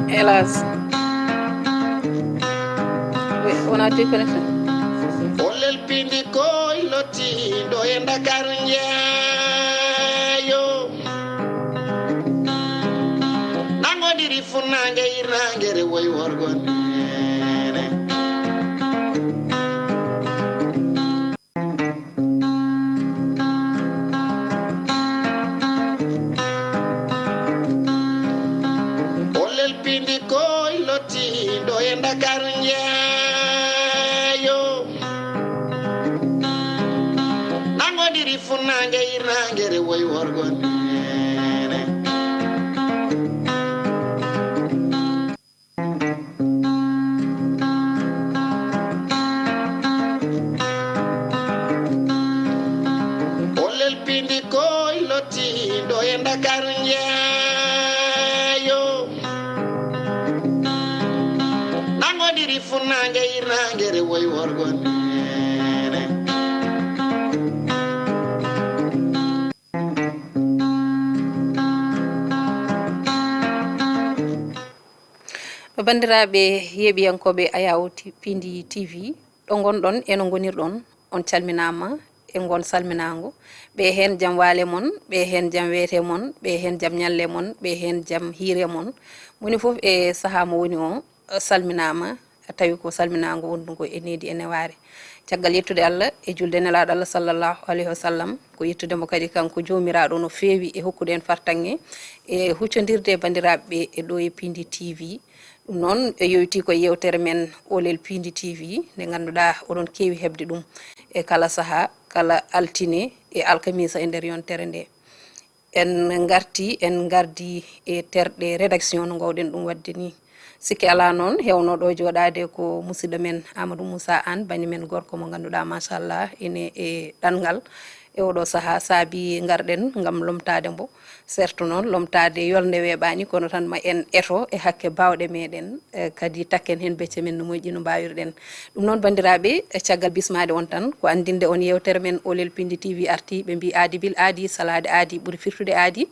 Hélas. On a deux connexions. Olel pindi koy loti do e Dakar njeeyo nango diri funange irangere woy worgon olel pindi koy loti do e Dakar njeeyo nango diri funange irangere woy worgon olel pindi koy loti do e Dakar njeeyo nango diri funange irangere woy worgon bandiraɓe yeɓiyankoɓe Ayaw Pindi TV ɗo gonɗon eno gonirɗon on calminama e gon salminago ɓe hen jaam waale mon ɓe hen jaam weete mon ɓe hen jaam ñalle mon ɓe hen jaam hiire mon moni foof e saaha mo woni o salminama tawi ko salminago wondugo e needi e neware caggal yettude Allah e julde nelaɗo Allah sallllahu alayhi wa sallam ko yettudemo kadi kanko jomiraɗo no feewi e hokkude en fartange e huccodirde bandiraɓe e ɗo e Pindi TV ɗum noon yowiti ko yewtere men Olel Pindi TV nde ganduɗa oɗon keewi hebde ɗum e kala saaha kala altine e alkamisa e nder yontere nde en gardi e terɗe rédaction no gawɗen ɗum wadde ni sikki ala noon hewnoɗo joɗade ko musidɗo men Amadou Moussa Anne bani men gorko mo ganduɗa machallah ene e ɗangal e oɗo saaha saabi garɗen gam lomtade mbo certes noon lomtade yolnde weeɓani kono tan ma en eto e hakke bawɗe meɗen kadi takken hen becce men no moƴƴi no mbawirɗen ɗum noon bandiraɓe caggal bismade on tan ko andinde on yewtere men Olel Pindi TV arti ɓe mbi aadi bil aadi salade aadi ɓuuri firtude aadi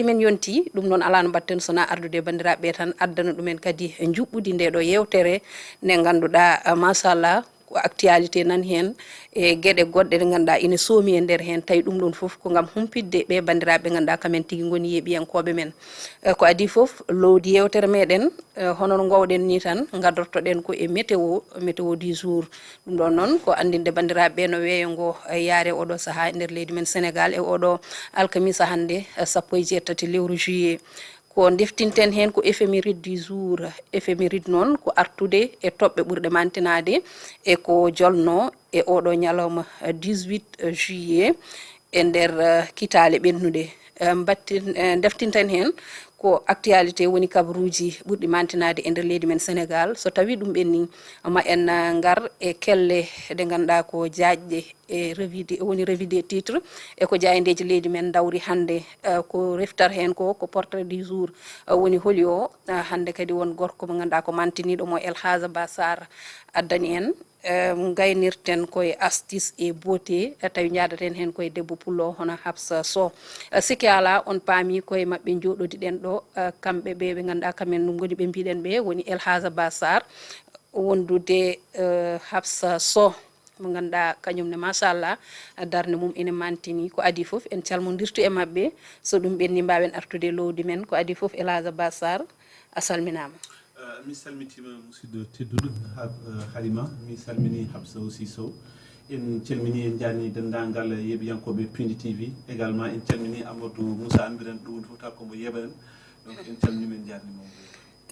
men yonti ɗum noon ala no mbatten sona ardude bandiraɓe tan addana ɗumen kadi juɓɓudi nde ɗo yewtere nde ganduɗa machallah ko actualité nan hen e gueɗe goɗɗe ɗe ganduɗa ina soomi e nder hen tawi ɗum ɗon foof ko gam humpidde ɓe bandiraɓe ganduɗa kamen tigui goni yeeɓiyankoɓe men ko adi foof lowdi yewtere meɗen hono no gowɗen ni tan gadortoɗen ko e météo du jour ɗum ɗon noon ko andinde bandiraɓe no weeyo ngo yaare oɗo saaha e nder leydi men Sénégal e oɗo alkamisa hande 17 lewru juillet ko deftinten hen ko éphéméride du jour éphéméride noon ko artude e toɓɓe ɓurɗe mantinade e ko jolno e oɗo ñalawma 18 juillet e nder kitale ɓennude deftinten hen ko actualité woni kabaruji ɓurɗi mantinade e nder leydi men Sénégal so tawi ɗum ɓenni ma en gar e kelle ɗe ganduɗa ko jaajɗe e woni revue des titres e ko jayendeji leydi men dawri hande ko reftar hen ko portrait du jour woni holi o hande kadi won gorko mo ganduɗa ko mantiniɗo mo Elhaja Ba Sarr addani en gaynirten koye astuce et beauté tawi jadaten hen koye debbo pullo hono Habsa Sow sikki ala on paami koye mabɓe joɗodiɗen ɗo kamɓe ɓe ganduɗa kamen ɗum goni ɓe mbiɗen ɓe woni Elhaja Ba Sarr wondude Habsa Sow mo ganduɗa kañumne machallah darde mum ene mantini ko adi foof en calmodirtu e mabɓe so ɗum ɓenni mbawen artude lowdi men ko adi foof Elhaja Ba Sarr a salminama. Mi salmitima musidɗo tedduɗo Halima mi salmini Habsa aussi Sow en calmini en jaani dendagal yeeɓiyankoɓe Pindi TV également en calmini Amadou Moussa Anne mbiɗen ɗum fof taw komo yeɓanen donc en calminima en jarnima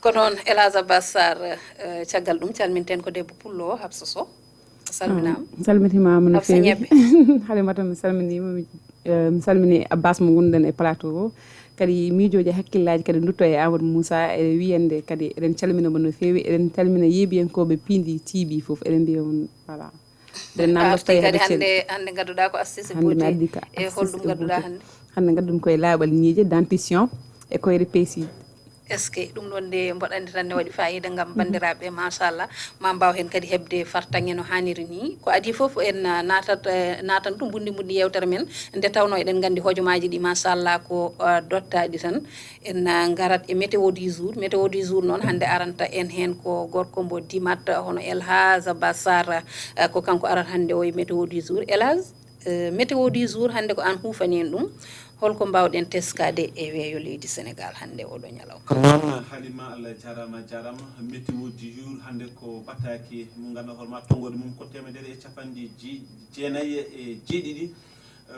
ko noon Elhaja Ba Sarr caggal ɗum calminten ko debbo pullo Habsa Sow salminama salmitimama no fewi Halimata mi salminima mi salmini Abbas mo gonɗen e plateau kadi miijoji hakkillaji kadi dutto e Amadou Moussa e wiyende kadi eɗen calminamo no fewi eɗen calmina yeeɓiyankoɓe Pindi TV foof eɗen mbiya on voilà eɗen namdoto e hande gadduɗa ko astuce beauté e holɗum gadduɗa hande gadduɗum koye laaɓal ñiije dentition e koye repesi est ce que ɗum ɗon nde mboɗandi tan ne waɗi fayida ngam bandiraɓe machallah ma mbaw hen kadi hebde fartange no hanniri ni ko adi fof en natan ɗum bundi yewtere men nde tawno eɗen gandi hojomaji ɗi machallah ko dottaɗi tan en garat e météo du jour noon hande aranta en hen ko gorko mbo dimat hono Elhaj Bassar ko kanko arata hande o e météo du jour Elhaj météo du jour hande ko an hufani en ɗum holko mbawɗen teskade e weeyo leydi Sénégal hande oɗo ñalawma ko noon Halima Allah jarama météo du jour hande ko battaki mo ganduɗa hoorema tongode mum ko 1,9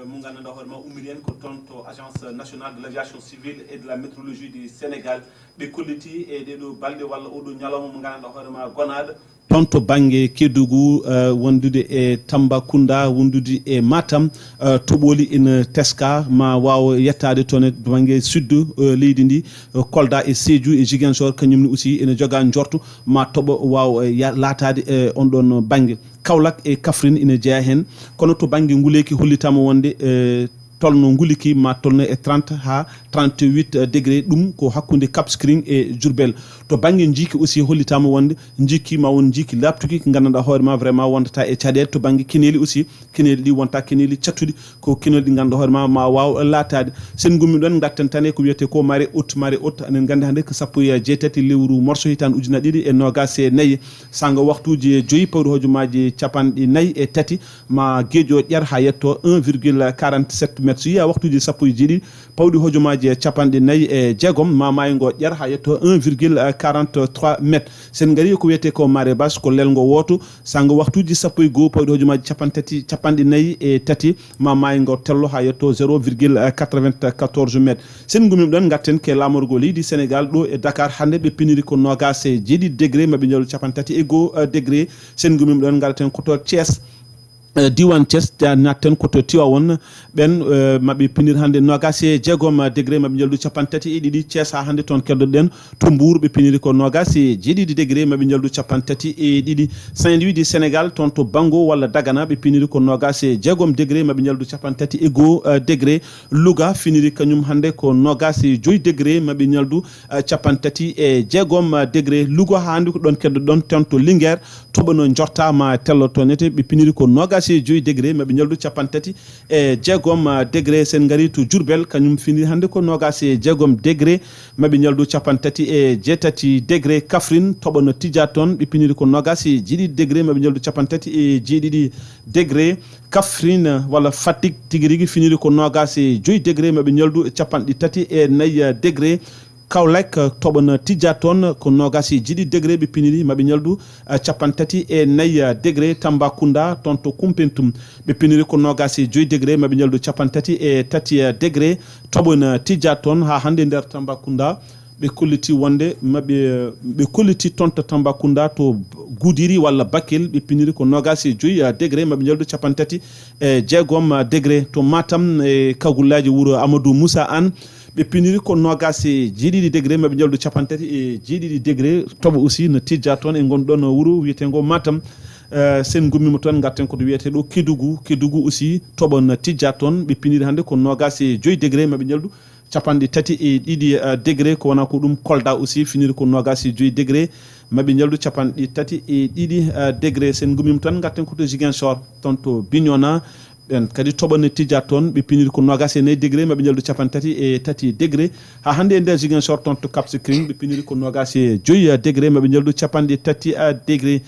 mo ganduɗa hoorema ummiri en ko toon to agence nationale de l'aviation civile et de la météorologie du Sénégal ɓe kolliti e ɗeɗo balɗe walla oɗo ñalawma mo ganduɗa hoorema gonaɗo toon to banggue Kédougou wondude e Tambacounda wondude e Matam toɓoli ina teska ma wawa yettade toon e banggue sud leydi ndi Kolda e Sédhiou e Ziguinchor kañumne aussi ina joga jorto ma toɓo wawa latade e on ɗon banggue Kaolack e Kaffrine ina jeeya hen kono to banggue nguleki hollitama wonde tolno nguliki ma tolno e 30 ha 38 degré ɗum ko hakkude Cap Skirring e Diourbel to banggue jiiki aussi hollitama wonde jiiki ma won jiiki laptuki ko gandanɗa hoorema vraiment wondata e caɗele to banggue kineli aussi kineli ɗi wonta kineli cattuɗi ko kineli ɗi ganduɗa hoorema ma waw latade sen gummi ɗon garten tan e ko wiyete ko marée haute anen gandi hande ko sappo e jeetati lewru morso hitande ujuna ɗiɗi e nogas e nayyi sanga waktuji 5 pawɗi hojomaji capanɗe nayyi e tati ma gueeƴo ƴer ha yetto 1,47 m so yiya waktuji sappo e jeeɗiɗi pawɗi hojomaji capanɗe nayyi e jeegom ma maygo ƴer ha yetto 1,43 m sen gari ko wiyete ko marée basse ko lelgo woto sanga waktuji sappo e goho pawɗi hojomaji capanɗe nayyi e tati ma maygo tello ha yetto 0,94 m sen gumim ɗon garten ke lamorgo leydi Sénégal ɗo e Dakar hande ɓe piniri ko nogas e jeeɗiɗi degré maɓe jollo capantati e goho degré sen gumim ɗon garten koto Thiès diwan Thiès natten koto Tivaouane ɓen maɓe pinir hande nogas e jeegom degré maɓe jaldu capantati e ɗiɗi Thiès ha hande toon keddoɗen to Mbour ɓe piniri ko nogas e jeeɗiɗi degré maɓe jaldu capantati e ɗiɗi Saint-Louis du Sénégal toon to Bango walla Dagana ɓe piniri ko nogas e jeegom degré maɓe jaldu capantati e goho degré Louga finiri kañum hande ko nogas e 5 degré maɓe ñaldu capantati e jeegom degré Louga ha hande ko ɗon keddoɗon toon to Linguére toɓano jortama tello tonete ɓe piniri ko nogas e 5 degré maɓe ñaldu capantati e jeegom degré sen gari to Diourbel kañum finiri hande ko nogas e jeegom degré maɓe ñaldu capantati e jeetati degré Kaffrine toɓano tija toon ɓe piniri ko nogas e jeeɗiɗi degré maɓe ñaldu capantati e jeeɗiɗi degré Kaffrine walla Fatick tigui rigui finiri ko nogas e 5 degré maɓe ñaldu capanɗe tati e 4 degré Kaolack toɓon tijja toon ko nogas e jeeɗiɗi degré ɓe piniri maɓe ñaldu capantati e 4 degré Tambacounda toon to Koumpentoum ɓe piniri ko nogas e 5 degré maɓe ñaldu capantati e 3 degré toɓon tijja toon ha hande nder Tambacounda ɓe kolliti wonde ɓe kolliti toon to Tambacounda to Goudiri walla Bakel ɓe piniri ko nogas e 5 degré maɓe ñaldu capantati e jeegom degré to Matam e kagullaji wuuro Amadou Moussa Anne ɓe piniri ko nogas e jeeɗiɗi degré maɓe jaldu capantati e jeeɗiɗi degré toɓo aussi no tijja toon e gonɗon wuuro wiyetengo Matam sen gummima toon garten koto wiyete ɗo Kédougou aussi toɓo no tijja toon ɓe piniri hande ko nogas e 5 degré maɓe jaldu capanɗe tati e ɗiɗi degré ko wona ko ɗum Kolda aussi finiri ko nogas e 5 degré maɓe jaldu capanɗe tati e ɗiɗi degré sen gummima toon garten koto Ziguinchor toon to Bignona ɓen kadi toɓone tijja toon ɓe piniri ko nogas e 4 degré maɓe jaldu capantati e tati degré ha hande e nder Ziguinchor toon to Cap Skirring ɓe piniri ko nogas e 5 degré maɓe jaldu capanɗe tati degré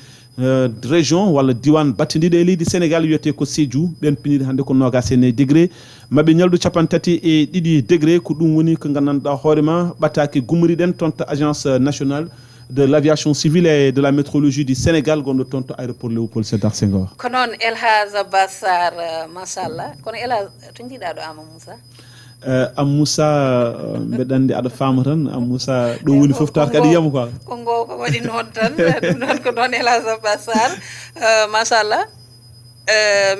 région walla diwan battidiɗo e leydi Sénégal wiyete ko Sédhiou ɓen piniri hande ko nogas e 4 degré maɓe ñaldu capantati e 2 degré ko ɗum woni ko gandanɗa hoorema ɓattaki gummoriɗen toon to agence nationale de l'aviation civile et de la météorologie du Sénégal gonɗo toon to aéroport Léopold Sédar Senghor ko noon Elhaj Bassar machallah kono Elhaj to jiiɗa ɗo Ama Moussa Am Moussa mbeɗa andi aɗa faama tan Am Moussa ɗo woni fof tawata kadi yiyama quoi ko ngo ko waɗi noon tan ɗum noon ko noon Elhaj Bassar machallah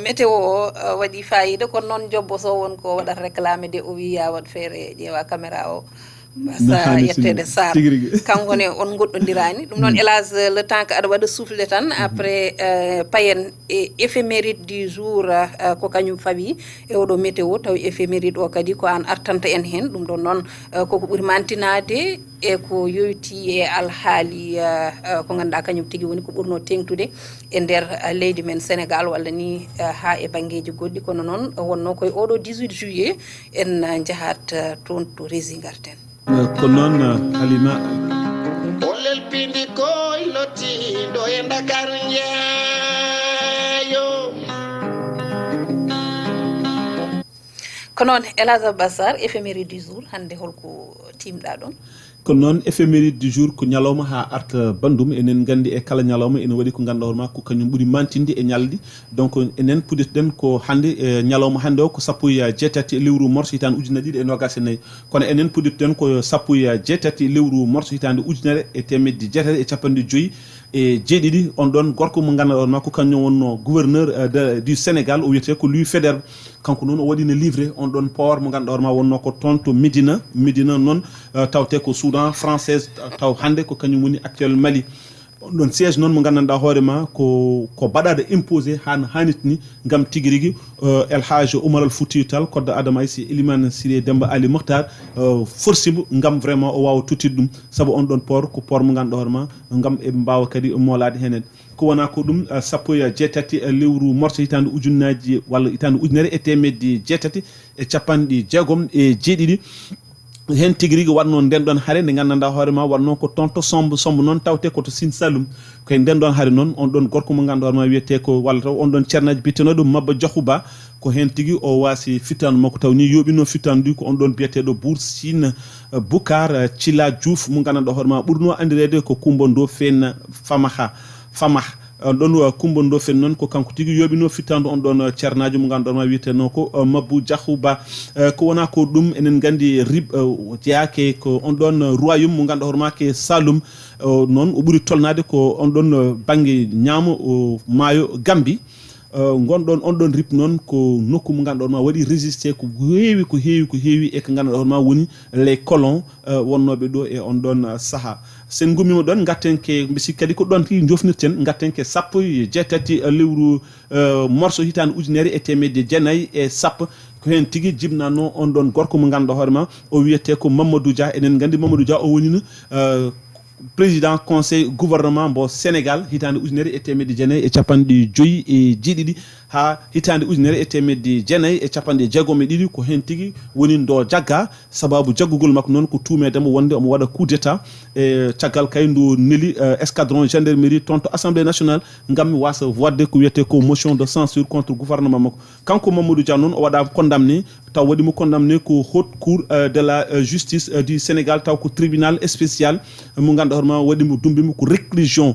météo o waɗi fayida kono noon jobbo so won ko waɗata réclamé de o wi ya waɗ feere ƴeewa caméra o sa yettede sar kankone on goɗɗodirani ɗum noon hélas le temps que aɗa waɗa soufflé tan après payen éphéméride du jour ko kañum fawi e oɗo météo taw éphéméride o kadi ko an artanta en hen ɗum ɗon noon koko ɓuuri mantinade e ko yowti e alhaali ko ganduɗa kañum tigui woni ko ɓurno tengtude e nder leydi men Sénégal walla ni ha e banggueji goɗɗi kono noon wonno koye oɗo 18 juillet en jahat toon to rési garten ko noon Halima ollel pindi koy lotti ɗo e Dakar jeeyo ko noon Elhadj Bassar éphéméride du jour hande holko timɗa ɗon ko noon éphéméride du jour ko ñalawma ha arta bandum enen gandi e kala ñalawma ene waɗi ko ganduɗa hoorema ko kañum ɓuuri mantinde e ñalɗi donc enen puɗɗitoɗen ko hande ñalawma hande o ko 17 lewru mars hitande 2024 kono enen puɗɗitoɗen ko 17 lewru mars hitande 1995 e jeeɗiɗi on ɗon gorko mo ganduɗa hoorema ko kañum wonno gouverneur du Sénégal o wiyete ko Louis Faidherbe kanko noon o waɗino livré on ɗon port mo ganduɗa hoorema wonno ko toon to Médina noon tawte ko Soudan française taw hande ko kañum woni actuel Mali on ɗon siège noon mo gandanɗa hoorema ko baɗade imposé han hanit ni gam tigui rigui Elhadj Oumar Al Foutiyou Tall koddo Adama Ayssi Elimane Siré Demba Ali Mokhtar forsimo gam vraiment o wawa tuttide ɗum saabu on ɗon port ko port mo ganduɗa hoorema gam e mbawa kadi molade henen ko wona ko ɗum 17 lewru mars hitande ujunnaji walla hitande ujunere e temedde jeetati e capanɗe jeegom e jeeɗiɗi hen tigui rigui watno nden ɗon haare nde gandanɗa hoorema watno ko toon to sombo noon tawte koto Sine Saloum koye nden ɗon haare noon on ɗon gorko mo ganduɗa hoorema wiyete ko walla taw on ɗon ceernaji bitenoɗo Maba Diakhou Ba ko hen tigui o wasi fittandu makko taw ni yoɓino fittandu ndi ko on ɗon biyeteɗo Bour Sine Boucar Thilla Diouf mo gandanɗa hoorema ɓurno andirede ko Coumba Ndoffène Famah on ɗon Coumba Ndoffène noon ko kanko tigui yoɓino fittandu on ɗon ceernajo mo ganduɗa hoorema wiyeteno ko Maba Diakhou Ba ko wona ko ɗum enen gandi rib jeeyake ko on ɗon royaume mo ganduɗa hoorema ke Saloum noon o ɓuuri tolnade ko on ɗon banggue ñaamo maayo Gambie gonɗon on ɗon rip noon ko nokku mo ganduɗa hoorema waɗi résisté ko heewi e ko ganduɗa hoorema woni les colons wonnoɓe ɗo e on ɗon saaha sen gummima ɗon gattenke mbi sikki kadi ko ɗon ki jofnirten gattenke 17 lewru morso hitande ujunere e temedde jeenayyi e sappo ko hen tigui jibnano on ɗon gorko mo ganduɗa hoorema o wiyete ko Mamadou Dia enen gandi Mamadou Dia o wonino président conseil gouvernement mbo Sénégal hitande ujunere e temedde jeenayyi e capanɗe joyyi e jeeɗiɗi ha hitande ujunere e temedde jeenayyi e capanɗe jeegom e ɗiɗi ko hen tigui woni ndo jagga sababu jaggugol makko noon ko tumedemo wonde omo waɗa coup d'état e caggal kay ndu neeli escadron gendarmerie toon to assemblée nationale gam wasa wadde ko wiyete ko motion de censure contre gouvernement makko kanko Mamadou Dia noon o waɗa condamné taw waɗimo condamné ko haute cour de la justice du Sénégal taw ko tribunal spécial mo ganduɗa hoorema waɗimo dumbimo ko réclusion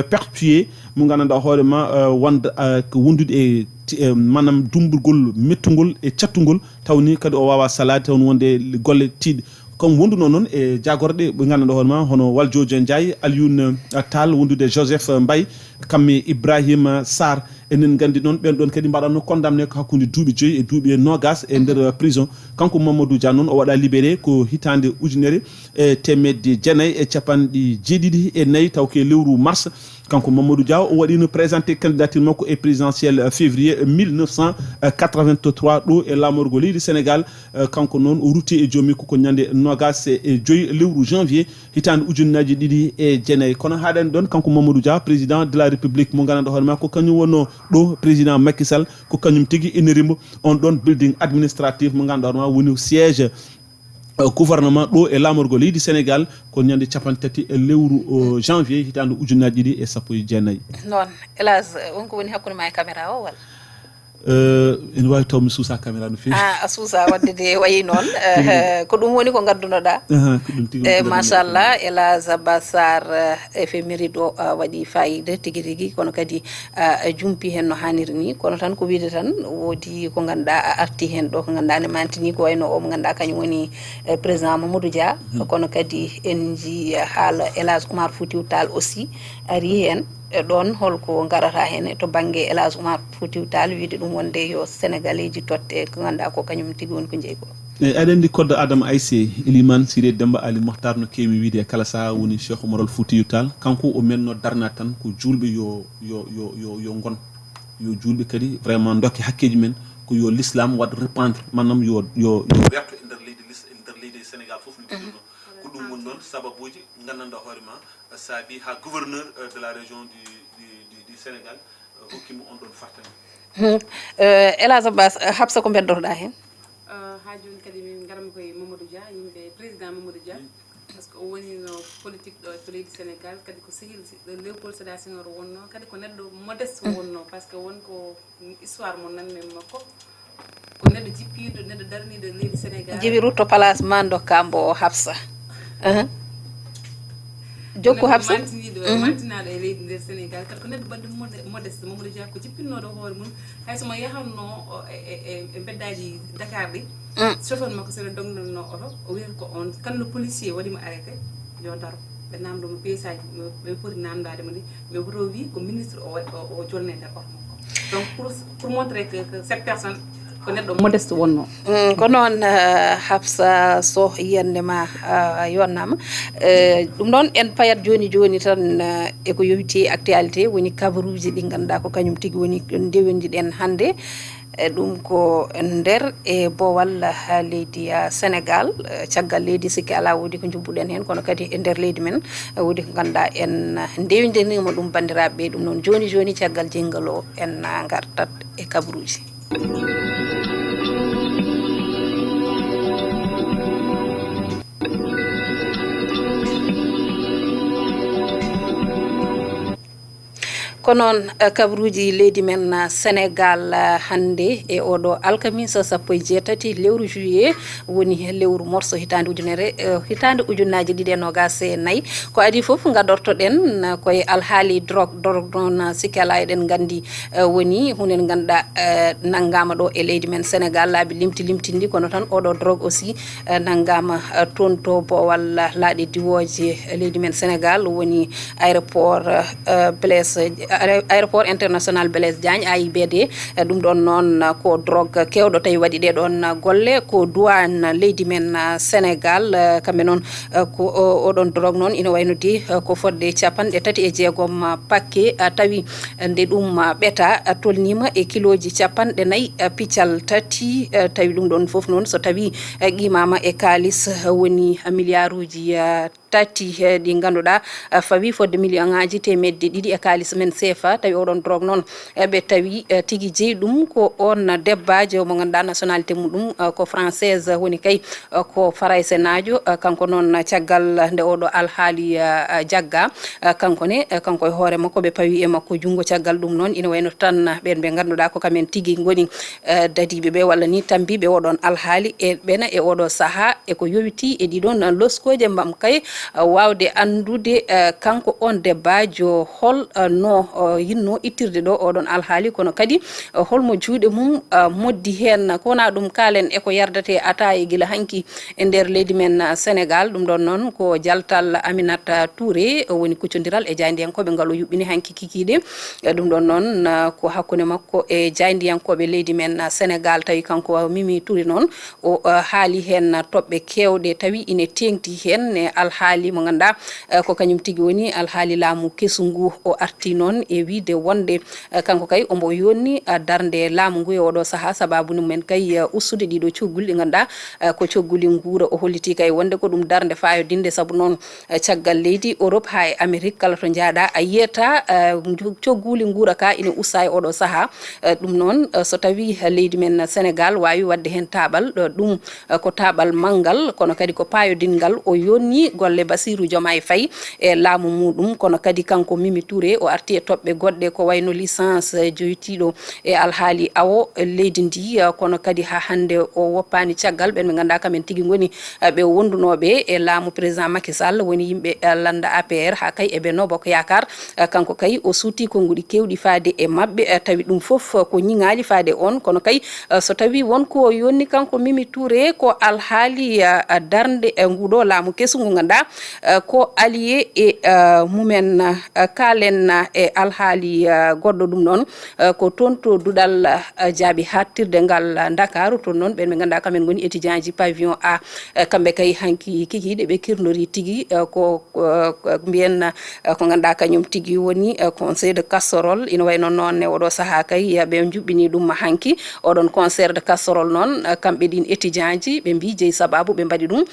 perpétuée mo ganduɗa hoorema wonde ko wondude e manam dumburgol mettugol e cattugol tawni kadi o wawa salade taw wonde golle tiiɗe comme wonduno noon e jagorɗe ɓe ganduɗa hoorema hono Valdiodio Ndiaye Alioune Tall wondude Joseph Mbaye kammi Ibrahima Sarr enen gandi noon ɓen ɗon kadi mbaɗanno condamné ko hakkude duuɓi 5 e duuɓi 20 e nder prison kanko Mamadou Dia noon o waɗa libéré ko hitande ujunere e temedde jeenayyi e capanɗe jeeɗiɗi e nayyi taw ke lewru mars kanko Mamadou Dia o waɗino présenté candidature makko e présidentielle février 1983 ɗo e lamorgo leydi Sénégal kanko noon o rutti e jomum koko ñande 25 lewru janvier hitande ujunnaji ɗiɗi e jeenayyi kono haɗani ɗon kanko Mamadou Dia président de la république mo ganduɗa hoorema ko kañum wonno ɗo président Macky Sall ko kañum tigui inirimo on ɗon building administratif mo ganduɗa hoorema woni siège gouvernement ɗo e lamorgo leydi Sénégal ko ñande capantati e lewru janvier hitande ujunnaji ɗiɗi e sappo e jeenayyi noon Elhadj wonko woni hakkude ma e caméra o walla ene wawi taw mi suusa caméra no fewi a suusa wadde de wayi noon ko ɗum woni ko gaddunoɗa machallah Elhadj Bassar éphéméride o waɗi fayida tigui rigui kono kadi jumpi hen no hanniri ni kono tan ko wiide tan woodi ko ganduɗa a arti hen ɗo ko ganduɗa ne mantini ko wayno o mo ganduɗa kañum woni président Mamadou Dia kono kadi en ji haala Elhadj Oumar Foutiyou Tall aussi ari hen e ɗon holko garata hen to banggue Elhadj Oumar Foutiyou Tall wiide ɗum wonde yo sénégalais ji totte ko ganduɗa ko kañum tigui woni ko jeeyi ko aɗen ndi koddo adama ayse iliman siré demba ali mohtar no kewi wiide kala saha woni cheikh oumar foutiyou tall kanko o menno darna tan ko julɓe yo gon yo julɓe kadi vraiment dokke hakkeji men ko yo l'islam wad répandre manam yo werto e nder leydi sénégal fof no ɗum ko ɗum woni noon sababuji gandanɗa hoorema saabi ha gouverneur de la région du sénégal hokkimo on ɗon fartani Elhadj Abbas habsa ko beddotoɗa hen ha joni kadi min garam koye Mamadou Dia yimɓe président Mamadou Dia par ce que o woni no politique ɗo to leydi sénégal kadi ko sehil Léopold Sédar Senghor wonno kadi ko neɗɗo modeste wonno par ce que wonko histoire mo nanmen makko ko neɗɗo jippiɗo neɗɗo darniɗo leydi sénégal jibi rutto place mando kambo habsa jokku habsa mantinaɗo e leydi nder sénégal kadi ko neɗɗo ɓadde modeste Mamadou Dia ko jippinnoɗo hoore mum hay somo yahanno e beddaji Dakar ɗi chauffeur makko sono dognono oto o wiyata ko on kalno policier waɗimo arrêté yo daro ɓe namdomo paysaji ɓe poti namdademo ni mais woto wi ko ministre o jolne nder oto makko donc pour montrer que cette personne ko neɗɗo modeste wonno ko noon Habsa Sow yiyandema yonnama ɗum ɗon en payat joni tan eko yowiti actualité woni kabaruji ɗi ganduɗa ko kañum tigui woni ndewendiɗen hande ɗum ko nder e bowal leydi sénégal caggal leydi sikki ala wodi ko jubbuɗen hen kono kadi e nder leydi men wodi ko ganduɗa en ndewindirnima ɗum bandiraɓe ɗum noon joni caggal jenggal o en gartat e kabaruji ko noon kabaruji leydi men sénégal hande e oɗo alkamisa 17 lewru juillet woni lewru morso hitande ujunnaje ɗiɗi e nogas e nayyi ko adi foof gadortoɗen koye alhaali drogue noon sikki ala eɗen gandi woni hunde nde ganduɗa naggama ɗo e leydi men sénégal laabi limtindi kono tan oɗo drogue aussi naggama toon to bowal laaɗe diwoje leydi men sénégal woni aéroport international Blaise Diagne AIBD ɗum ɗon noon ko drogue kewɗo tawi waɗi ɗeɗon golle ko douane leydi men sénégal kamɓe noon ko oɗon drogue noon ina waynodi ko fodde 36 paquet tawi nde ɗum ɓeeta tolnima e kiloji 4 piccal tati tawi ɗum ɗon foof noon so tawi qimama e kalis woni milliarduji tati ɗi ganduɗa fawi fodde million ngaji temedde ɗiɗi e kalis men CFA tawi oɗon drogue noon ɓe tawi tigui jeeyi ɗum ko on debbajo mo ganduɗa nationalité muɗum ko française woni kay ko farayse najo kanko noon caggal nde oɗo alhaali jagga kanko e hoore makko ɓe pawi e makko junggo caggal ɗum noon ina wayno tan ɓen ɓe ganduɗa ko kamen tigui goni dadiɓe ɓe walla ni tambiɓe oɗon alhaali e ɓena e oɗo saaha eko yowiti e ɗiɗon loskoje mbam kay wawde andude kanko on debbajo hol no yinno ittirde ɗo oɗon alhaali kono kadi holmo juuɗe mum moddi hen ko wona ɗum kaalen eko yardate ataye guila hanki e nder leydi men sénégal ɗum ɗon noon ko jaltal Aminata Touré woni kuccodiral e jayndiyankoɓe ngal o yuɓɓini hanki kikiɗe ɗum ɗon noon ko hakkude makko e jayndiyankoɓe leydi men sénégal tawi kanko Mimi Touré noon o haali hen toɓɓe kewɗe tawi ine tengti hen e alhaali mo ganduɗa ko kañum tigui woni alhaali laamu kesu ngu o arti noon e wiide wonde kanko kay ombo yonni darde laamu ngu e oɗo saaha sababude mumen kay ustude ɗiɗo cogguli ɗi ganduɗa ko cogguli guura o holliti kay wonde ko ɗum darde fayodinde saabu noon caggal leydi Europe ha e Amérique kala to jaaɗa a yiyata cogguli guura ka ina usta e oɗo saaha ɗum noon so tawi leydi men sénégal wawi wadde hen taɓal ɗum ko taɓal manggal kono kadi ko payodingal o yonni golle Bassirou Diomaye Faye e laamu muɗum kono kadi kanko Mimi Touré o arti e toɓɓe goɗɗe ko wayno licence joytiɗo e alhaali awo leydi ndi kono kadi ha hande o woppani caggal ɓen ɓe ganduɗa kamen tigui goni ɓe wondunoɓe e laamu président Macky Sall woni yimɓe landa APR ha kay e Benno Bokk Yakar kanko kay o suuti konguɗi kewɗi faade e mabɓe tawi ɗum foof ko ñiŋali faade on kono kay so tawi wonko yonni kanko Mimi Touré ko alhaali darde e nguɗo laamu kesu ngu ganduɗa ko allié e mumen kalen e alhaali goddo dum non ko tonto dudal jaabi hattirde ngal Dakar to non ben be ganda kamen goni étudiant ji pavillon A kambe kay hanki kikide be kirnori tigi ko mbiyen ko ganda kanyum tigi woni conseil de casserole ina way non ne wodo saha kay be jubbini dum hanki odon concert de casserole non kambe din étudiant ji be mbi jey sababu be mbadi dum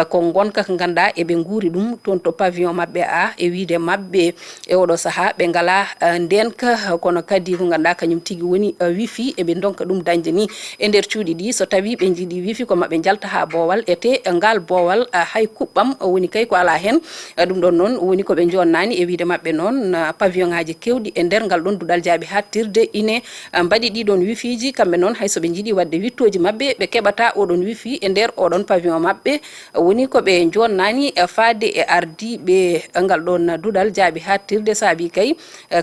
ko gonka ko ganda e be nguri dum ton to pavillon mabbe A e wiide mabbe e wodo saha be ngala denka kono kadi ko ganda kanyum tigi woni wifi e be donka dum dañde ni e nder cuudi di so tawi be jidi wifi ko mabbe jalta ha bowal ete ngal bowal hay kubbam woni kay ko ala hen dum don non woni ko be jonnani e wiide mabbe non pavillon ngaji kewdi e nder ngal don dudal jaabi hattirde ine mbadi di don wifi ji kambe non hay so be jidi wadde wittoji mabbe be kebata odon wifi e nder odon pavillon mabbe woni ko be jonnani faade e ardi be ngal don dudal jaabi hattirde saabi kay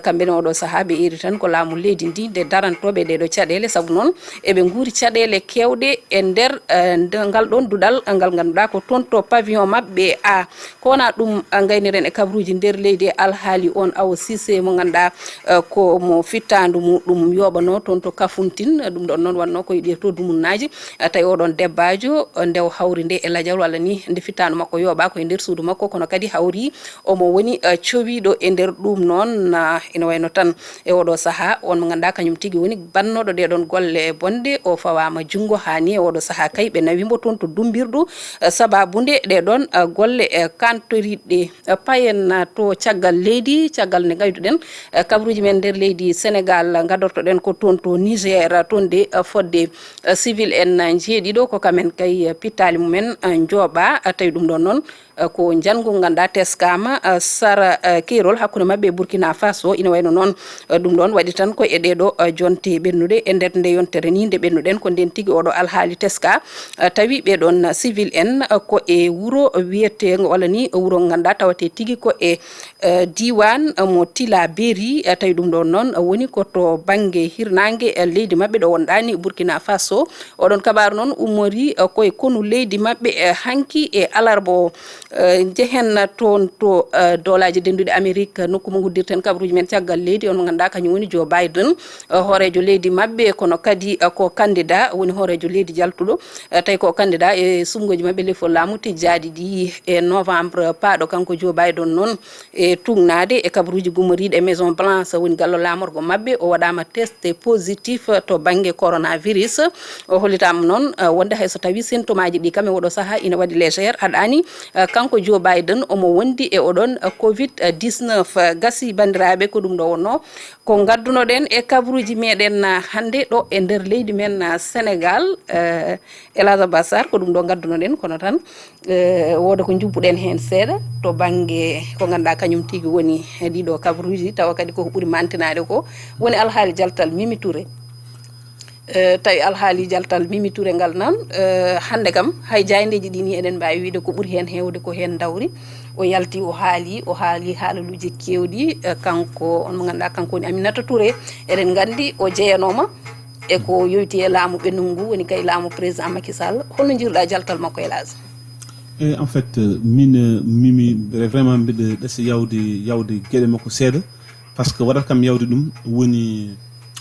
kambe non do sahabe iri tan ko laamu leydi ndi de darantobe de do cadele sabu non e be nguri cadele kewde e nder ngal don dudal ngal ganduda ko tonto pavillon mabbe A kona dum ngayniren e kabruji nder leydi alhaali on aw sise mo ganda ko mo fittandu mudum yobano tonto Kafuntin dum don non wanno ko yidi to dumunnaji tay odon debbajo ndew hawri nde e lajal wala ni nde fittandu makko yoba ko e nder suudu makko kono kadi hawri o mo woni ciowido e nder dum non ina wayno tan e odo saha on mo ganda kanyum tigi woni bannodo de don golle bonde o fawama jungo hani e odo saha kay be nawi mbo ton to dumbirdu sababunde de don golle e kantoride payen to caggal leydi caggal ne gayduden kabruji men der leydi Sénégal gadorto den ko ton to Niger tonde fodde civil en jeedi do ko kamen kay pitali mumen njoba tay dum don non ko jango ganda teskama sara kirol hakkude mabbe Burkina Faso ina wayno non dum don wadi tan ko e dedo jonte bennude e nder nde yontere ni nde bennuden ko den tigi odo alhaali teska tawi be don civil en ko e wuro wiete wala ni wuro ganda tawate tigi ko e diwan mo tila beri tawi dum don non woni ko to bange hirnange leydi mabbe do wondani Burkina Faso odon kabar non umori ko e konu leydi mabbe hanki e alarbo jehen ton to dolaji dendude Amerique nokku mo guddirten kabruji men caggal leydi on ganda kanyum woni Joe Biden horejo leydi mabbe kono kadi ko candidat woni horejo leydi jaltudo tay ko candidat e sumgoji mabbe le fo laamu tijjadi di e novembre paado kanko Joe Biden non e tungnade e kabruji gumoride e Maison Blanche woni gallo lamorgo mabbe o wadama test positif to bange coronavirus o holitam non wonde hay so tawi symptomaji di kame wodo saha ina wadi légère hadani kanko Joe Biden o mo wondi e odon COVID-19 gasi bandirabe ko dum do wonno ko gadduno den e kabruji meden hande do e nder leydi men Sénégal Elaza Bassar ko dum do gadduno den kono tan wodo ko jubbuden hen seeda to bange ko ganda kanyum tigi woni dido kabruji taw kadi ko buri mantinade ko woni alhaali jaltal Mimi Touré tay alhaali jaltal Mimi Touré ngal nan hande kam hay jayndeji dini eden mbaawi wiide ko buri hen hewde ko hen dawri o yalti o haali haaluji kewdi kanko on mo ganda kanko ni Aminata Touré eden gandi o jeyanoma e ko yoyti e laamu benungu woni kay laamu président Macky Sall holno jirda jaltal makko Elage en fait Mimi vraiment bide desi yawde gede makko seeda parce que wadat kam yawde dum woni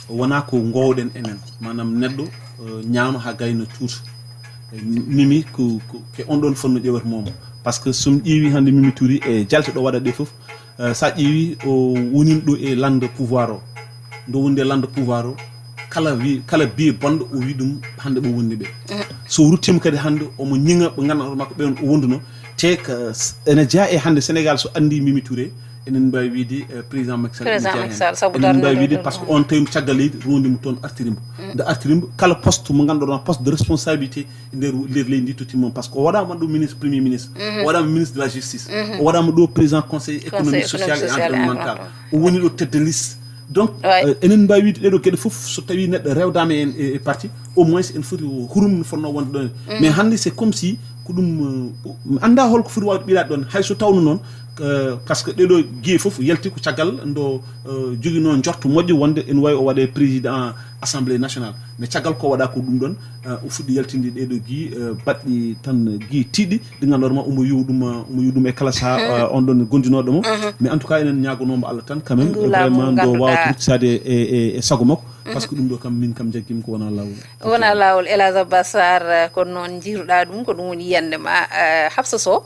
wona ko ngowden enen manam neddo nyaama ha gayno tuuto Mimi ko on don fonno jewat mom parce que sum ƴeewi hande Mimi Touré e jalte do wada de fof sa ƴeewi o wonin do e lande pouvoir o do wonde lande pouvoir o kala bi bondo o wi dum hande bo wonni be so ruttim kadi hande o mo nyinga bo ganna makko be on o wonduno te ene jaa e hande Sénégal so andi Mimi Touré enen mbawi wiide président Macky Sall enen mbawi wiide par ce que on tawi caggal leydi rondimo toon artirimbo nde artirimbo kala poste mo ganduɗa poste de responsabilité nder leydi ndi tottimo par ce que o waɗama ɗo ministre premier ministre o waɗama ministre de la justice o waɗama ɗo président conseil économique social et environnemental o woni ɗo tête de liste donc enen mbawi wiide ɗeɗo gueɗe fof so tawi neɗɗo rewdama en e parti au moins en foti hurum fonno wonde ɗon mais hande c'est comme si ko ɗum anda holko foti wawde ɓirade ɗon hay so tawno noon parce que ɗeɗo guiye fof yalti ko caggal ndo jogui noon jorto moƴƴo wonde en wawi o waɗe président assemblée nationale mais caggal ko waɗa ko ɗum ɗon o fuɗɗi yaltinde ɗeɗo gui baɗɗi tan gui tiɗɗi ɗi ganduɗa omo yiwɗum e kala saaha on ɗon gondinoɗo mo mais en tout cas enen ñagonomo Allah tan quand même vraiment ndo wawa ruttade e sago makko par ce que ɗum ɗo kam min kam jaggimi ko wona lawol Elhadj Abbas Sarr ko noon jiiruɗa ɗum ko ɗum woni yiyande ma Hafsa Sow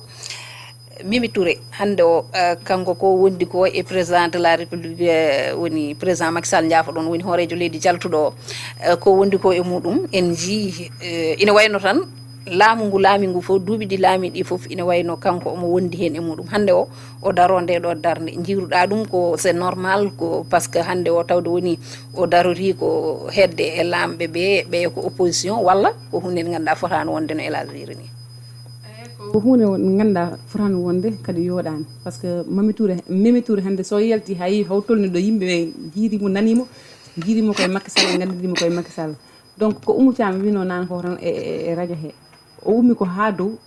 Mimi Touré hande o kanko ko wondi ko e président de la république woni président Macky Sall jaafa ɗon woni hoorejo leydi jaltuɗo o ko wondi ko e muɗum en jii ina wayno tan laamu ngu laami ngu fof duuɓi ɗi laami ɗi fof ina wayno kanko omo wondi hen e muɗum hande o daro nde ɗo darde jiiruɗa ɗum ko c'est normal ko par ce que hande o tawde woni o darori ko hedde e lamɓe ɓe ko opposition walla ko hunde nde ganduɗa fotano wonde no Elhadj wiri ni ko hunde nde ganduɗa fotano wonde kadi yoɗani par ce que Mimi Touré hande so yalti ha yi haw tolni ɗo yimɓeɓe jiirimo nanimo jiirimo koye Macky Sall gandirimo koye Macky Sall donc ko Oumou Thiam wino nane ko tan e radio he o ummi ko ha dow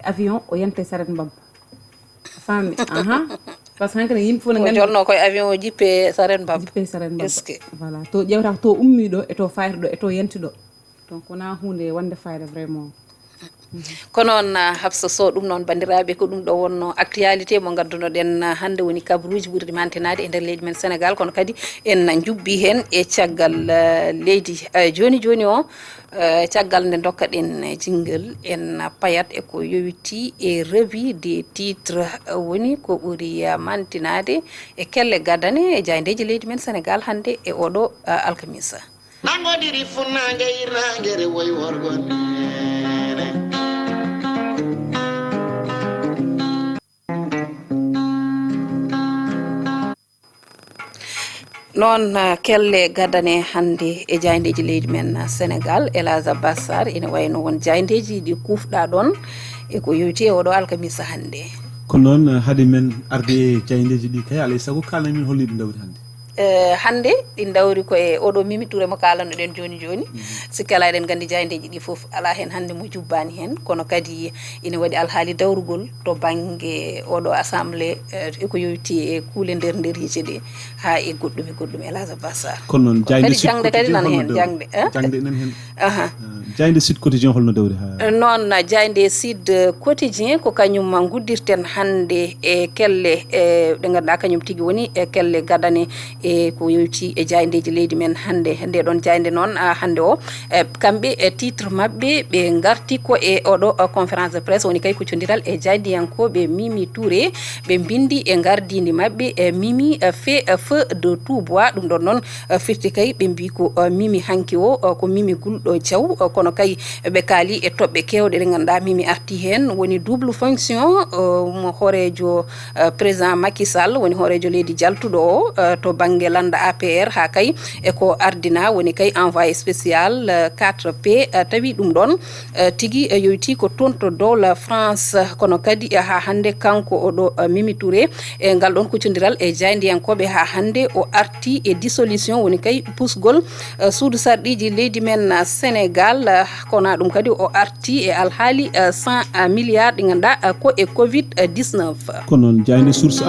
avion o yante saret mbabba fammi par ce que hankene yimɓe fof ne gandi jolno koye avion o jippe saret mbabba voilà to ƴewta to ummi ɗo e to fayta ɗo e to yanti ɗo donc wona hunde wonde fayda vraiment ko noon Hafsa Sow ɗum noon bandiraɓe ko ɗum ɗo wonno actualité mo gaddunoɗen hande woni kabruji ɓurɗi mantenade e nder leydi men Sénégal kono kadi en jubbi hen e caggal leydi joni o caggal nde dokkaɗen jingle en payat e ko yowiti e revue des titres woni ko ɓuri mantinade e kelle gadane e jayndeji leydi men Sénégal hande e oɗo alkamisa nangodiri funnange irnangere woy worgon noon kelle gadane hande e jayndeji leydi men Sénégal Elhadj Abbas Sarr ina wayno won jayndeji ɗi kufɗa ɗon e ko yowiti e oɗo alkamisa hande ko noon haade men arde e jayndeji ɗi kay alay saago kalna min holliɗi dawri hande hande ɗin dawri ko e oɗo Mimi Touré mo kalannoɗen joni sikki ala eɗen gandi jayndeji ɗi foof ala hen hande mo jubbani hen kono kadi ina waɗi alhaali dawrugol to banggue oɗo assemblée eko yowiti e kuule nder hiije ɗe ha e goɗɗum Elhadj Abbas Sarr kono noon kadi jangde kadi nan hen jangde enen hen jayde Sud Quotidien holno dawri ha noon jayde Sud Quotidien ko kañum guddirten hande e kelle ɗe ganduɗa kañum tigui woni e kelle gadane e ko yowiti e jayndeji leydi men hande ɗon jaynde noon hande o kamɓe e titre mabɓe ɓe garti ko e oɗo conférence de presse woni kay kuccodiral e jaydiyankoɓe Mimi Touré ɓe bindi e gardidi mabɓe e Mimi fait feu de tout bois ɗum ɗon noon firti kay ɓe mbi ko Mimi hanki o ko Mimi gulɗo diaw kono kay ɓe kaali e toɓɓe kewɗe ɗe ganduɗa Mimi arti hen woni double fonction mo hoorejo président Macky Sall woni hoorejo leydi jaltuɗo o to banggue landa APR ha kay eko ardina woni kay envoyé spécial 4P tawi ɗum ɗon tigui yowiti ko toon to dowla France kono kadi ha hande kanko oɗo Mimi Touré e ngal ɗon kuccodiral e jayndiyankoɓe ha hande o arti e dissolution woni kay pusgol suudu sarɗiji leydi men Sénégal kono ɗum kadi o arti e alhaali 100 milliards ɗi ganduɗa ko e Covid-19 ko noon jayde source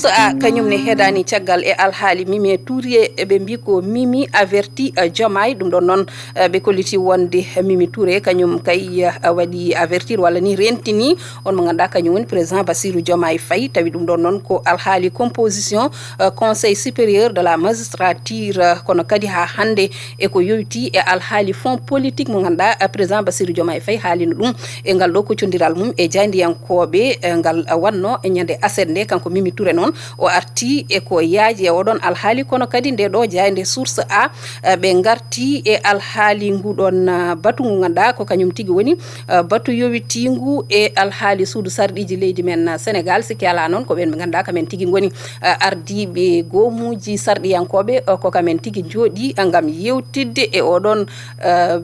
A kañum ne heedani caggal e alhaali Mimi Touré ɓe mbi ko Mimi averti Diomaye ɗum ɗon noon ɓe kolliti wonde Mimi Touré kañum kay waɗi avertir walla ni rentini on mo ganduɗa kañum woni président Bassirou Diomaye Faye tawi ɗum ɗon noon ko alhaali composition conseil supérieur de la magistrature kono kadi ha hande eko yowiti e alhaali fond politique mo ganduɗa président Bassirou Diomaye Faye haalino ɗum e ngal ɗo koccodiral mum e jayndiyankoɓe ngal wanno e ñande aset nde kanko Mimi Touré noon o arti e ko yaaji e oɗon alhaali kono kadi nde ɗo jayde source A ɓe garti e alhaali nguɗon batu ngu ganduɗa ko kañum tigui woni batu yowitigu e alhaali suudu sarɗiji leydi men Sénégal sikki ala noon ko ɓen ɓe ganduɗa kamen tigui goni ardiɓe goomuji sarɗiyankoɓe ko kamen tigui jooɗi gam yewtidde e oɗon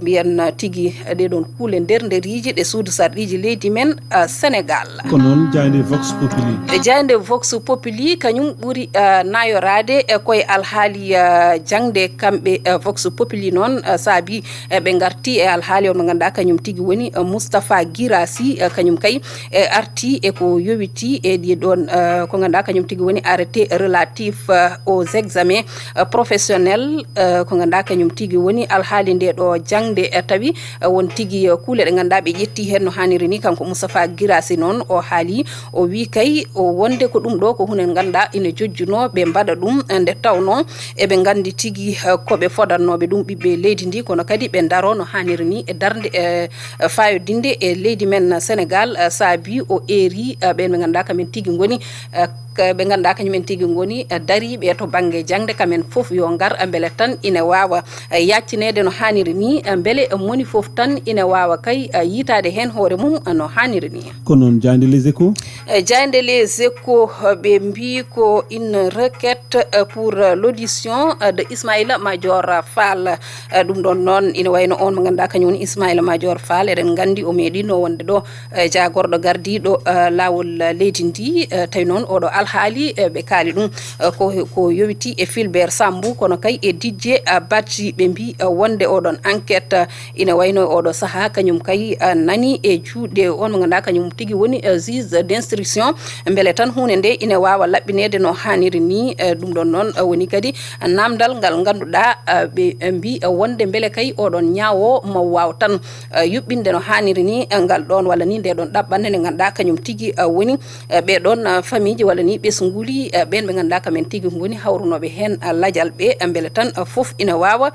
mbiyen tigui ɗeɗon kuule nder hiije ɗe suudu sarɗiji leydi men Sénégal ko noon jayde Vox Populi jayde Vox Populi kañum ɓuuri nayorade darade koye alhaali jangde kamɓe vox populi noon saabi ɓe garti e alhaali on mo ganduɗa kañum tigui woni Moustapha Guirassi kañum kay arti e ko yowiti e ɗi ɗon ko ganduɗa kañum tigui woni arrêté relatif aux examens professionnels ko ganduɗa kañum tigui woni alhaali nde ɗo jangde tawi won tigui kuule ɗe ganduɗa ɓe ƴetti hen no hanniri ni kanko Moustapha Guirassi noon o haali o wi kay o wonde ko ɗum ɗo ko hunde ganduɗa ine jojjuno ɓe mbaɗa ɗum nde tawno eɓe gandi tigui koɓe fodannoɓe ɗum ɓiɓɓe leydi ndi kono kadi ɓe daro no hanniri ni e darde fayodinde e leydi men Sénégal saabi o eri ɓen ɓe ganduɗa kamen tigui goni ɓe ganduɗa kañumen tigui goni dariɓe to banggue jangde kamen foof yo gar beele tan ina wawa yaccinede no hanniri ni beele moni foof tan ina wawa kay yitade hen hoore mum no hanniri ni. ko noon Diande les Échos Diande les Échos ɓe mbi ko une requête pour l'audition de Ismaïla Madior Fall ɗum ɗon noon ina wayno on mo ganduɗa kañum woni Ismaïla Madior Fall eɗen gandi o meeɗino wonde ɗo jagorɗo gardiɗo lawol leydi ndi tawi noon oɗo alhaali ɓe kaali ɗum ko yowiti e Fulbert Sambou kono kay e Didier Badji ɓe mbi wonde oɗon enquête ina wayno oɗo saaha kañum kay nani e juuɗe on mo ganduɗa kañum tigui woni juge d'instruction beele tan hunde nde ina wawa laɓɓinede no hanniri ni ɗum ɗon noon woni kadi namdal ngal ganduɗa ɓe mbi wonde beele kay oɗon ñaawo mo waw tan yuɓɓinde no hanniri ni ngal ɗon walla ni nde ɗon ɗaɓɓande nde ganduɗa kañum tigui woni ɓeɗon famille walla ni ɓesguli ɓen ɓe ganduɗa kamen tigui goni hawrunoɓe hen ladial ɓe beele tan foof ina wawa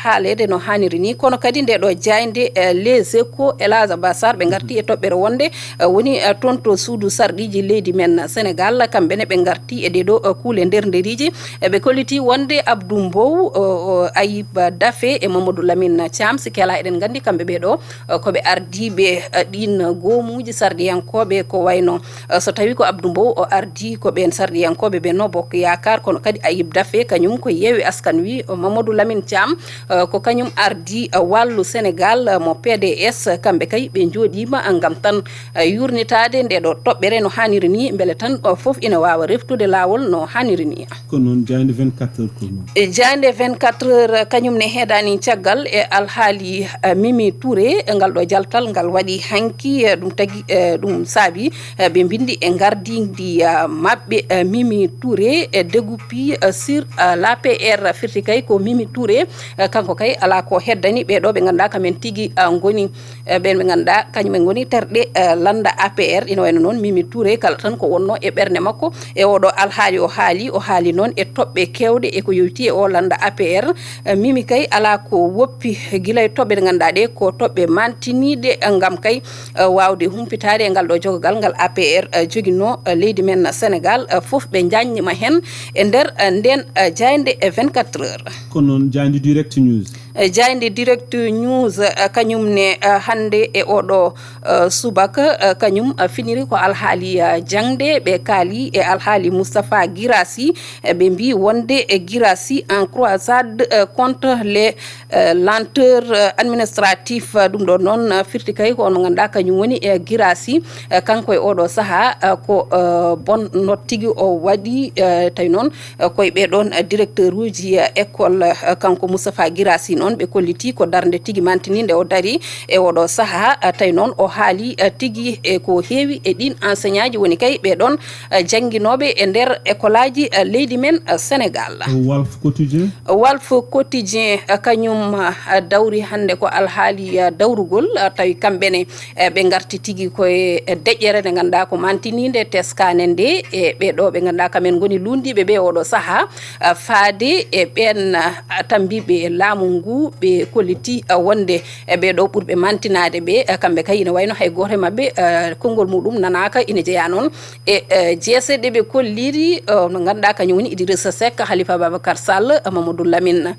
haalede no hanniri ni kono kadi nde ɗo jayde les Échos Elage Bassar ɓe garti e toɓɓere wonde woni toon to suudu sarɗiji leydi men Sénégal kamɓene ɓe garti e ɗeɗo kuule nder nderiji ɓe kolliti wonde Abdou Mbow Ayib Daffé e Mamadou Lamine Thiam sikela eɗen gandi kamɓe ɓeɗo koɓe ardiɓe ɗin goomuji sardiyankoɓe ko wayno so tawi ko Abdou Mbow o ardi ko ɓen sardiyankoɓe Benno Bokk Yakar kono kadi Ayib Daffé kañum ko Yewwi Askan Wi Mamadou Lamine Thiam ko kañum ardi Wallu Sénégal mo PDS kamɓe kay ɓe jooɗima gam tan yurnitade nde ɗo toɓɓere no hanniri ni beele tan foof ina wawa reftude lawol no hanniri ni. ko noon Diande 24 heures ko noon Diande 24 heures kañum ne heeɗani caggal e alhaali Mimi Touré ngal ɗo jaltal ngal waɗi hanki ɗum tagui ɗum saabi ɓe bindi e gardidi mabɓe Mimi Touré dégoupi sur l'APR firti kay ko Mimi Touré kanko kay ala ko heddani ɓeɗo ɓe ganduɗa kamen tigui goni ɓen ɓe ganduɗa kañumen goni terɗe landa APR ina wayno noon Mimi Touré kala tan ko wonno e ɓerde makko e oɗo alhaali o haali noon e toɓɓe kewɗe e ko yowiti e o landa APR Mimi kay ala ko woppi guila e toɓɓe ɗe ganduɗa ɗe ko toɓɓe mantiniɗe gam kay wawde humpitade e ngal ɗo jogogal ngal APR joguino leydi men Sénégal foof ɓe jagnima hen e nder nden jayde 24 heures ko noon Diande Direct News jayde Direct News kañum ne hande e oɗo subaka kañum finiri ko alhaali jangde ɓe kaali e alhaali Moustapha Guirassi ɓe mbi wonde e Guirassi en croisade contre les lenteurs administratifs ɗum ɗo noon firti kay ko on mo ganduɗa kañum woni e Guirassi kanko e oɗo saaha ko bonno tigui o waɗi tawi noon koye ɓeɗon directeur uji école kanko Moustapha Guirassi noon ɓe kolliti ko darde tigui mantininde o dari e oɗo saaha tawi noon o haali tigui e ko heewi e ɗin enseignant ji woni kay ɓeɗon jangguinoɓe e nder école aji leydi men Sénégal. Walf Quotidien kañum dawri hande ko alhaali dawrugol tawi kamɓene ɓe garti tigui koye deƴƴere nde ganduɗa ko mantininde teskane nde e ɓeɗo ɓe ganduɗa kamen goni lundiɓe ɓe oɗo saaha faade e ɓen tambiɓe laamu ngu ɓe kolliti wonde ɓeɗo ɓurɓe mantinade ɓe kamɓe kay ina wayno hay goto mabɓe konngol muɗum nanaka ina jeeya noon e jeese ɗe ɓe kolliri no ganduɗa kañum woni Idrissa Seck Halifa Babacar Sall Mamadou Lamine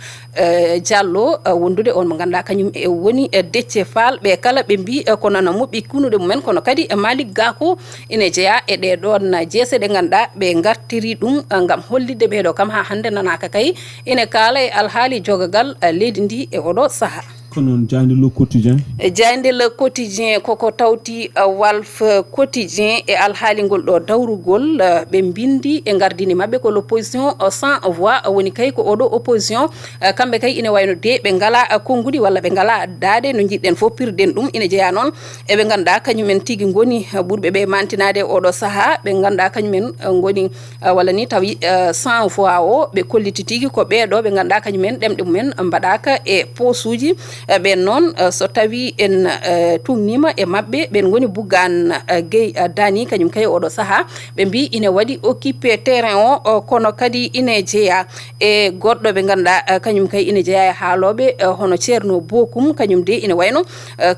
Diallo wondude on mo ganduɗa kañum e woni Déthié Fall ɓe kala ɓe mbi ko nana moɓɓi kunude mumen kono kadi Malick Gakou ina jeeya e ɗeɗon jeese ɗe ganduɗa ɓe gartiri ɗum gam hollidde ɓeɗo kam ha hande nanaka kay ina kaala e alhaali jogogal leydi ndi e oɗo saaha. kono Jayde le quotidien Jayde le quotidien koko tawti Walf quotidien e alhaalingol ɗo dawrugol ɓe bindi e gardini mabɓe ko l'opposition sans voix woni kay ko oɗo opposition kamɓe kay ina wayno de ɓe ngala konngudi walla ɓe ngala daade no jiɗɗen fof pirden ɗum ina jeeya noon eɓe ganduɗa kañumen tigui goni ɓurɓe ɓe mantinade oɗo saaha ɓe ganduɗa kañumen goni walla ni tawi sans voix o ɓe kolliti tigui ko ɓeeɗo ɓe ganduɗa kañumen ɗemɗe mumen mbaɗaka e posuji ɓen noon so tawi en tumnima e mabɓe ɓen goni Bougane Gueye Dany kañum kay oɗo saaha ɓe mbi ina waɗi occupé terrain o kono kadi ina jeeya e goɗɗo ɓe ganduɗa kañum kay ina jeeya e haaloɓe hono Ceerno Bokum kañum de ina wayno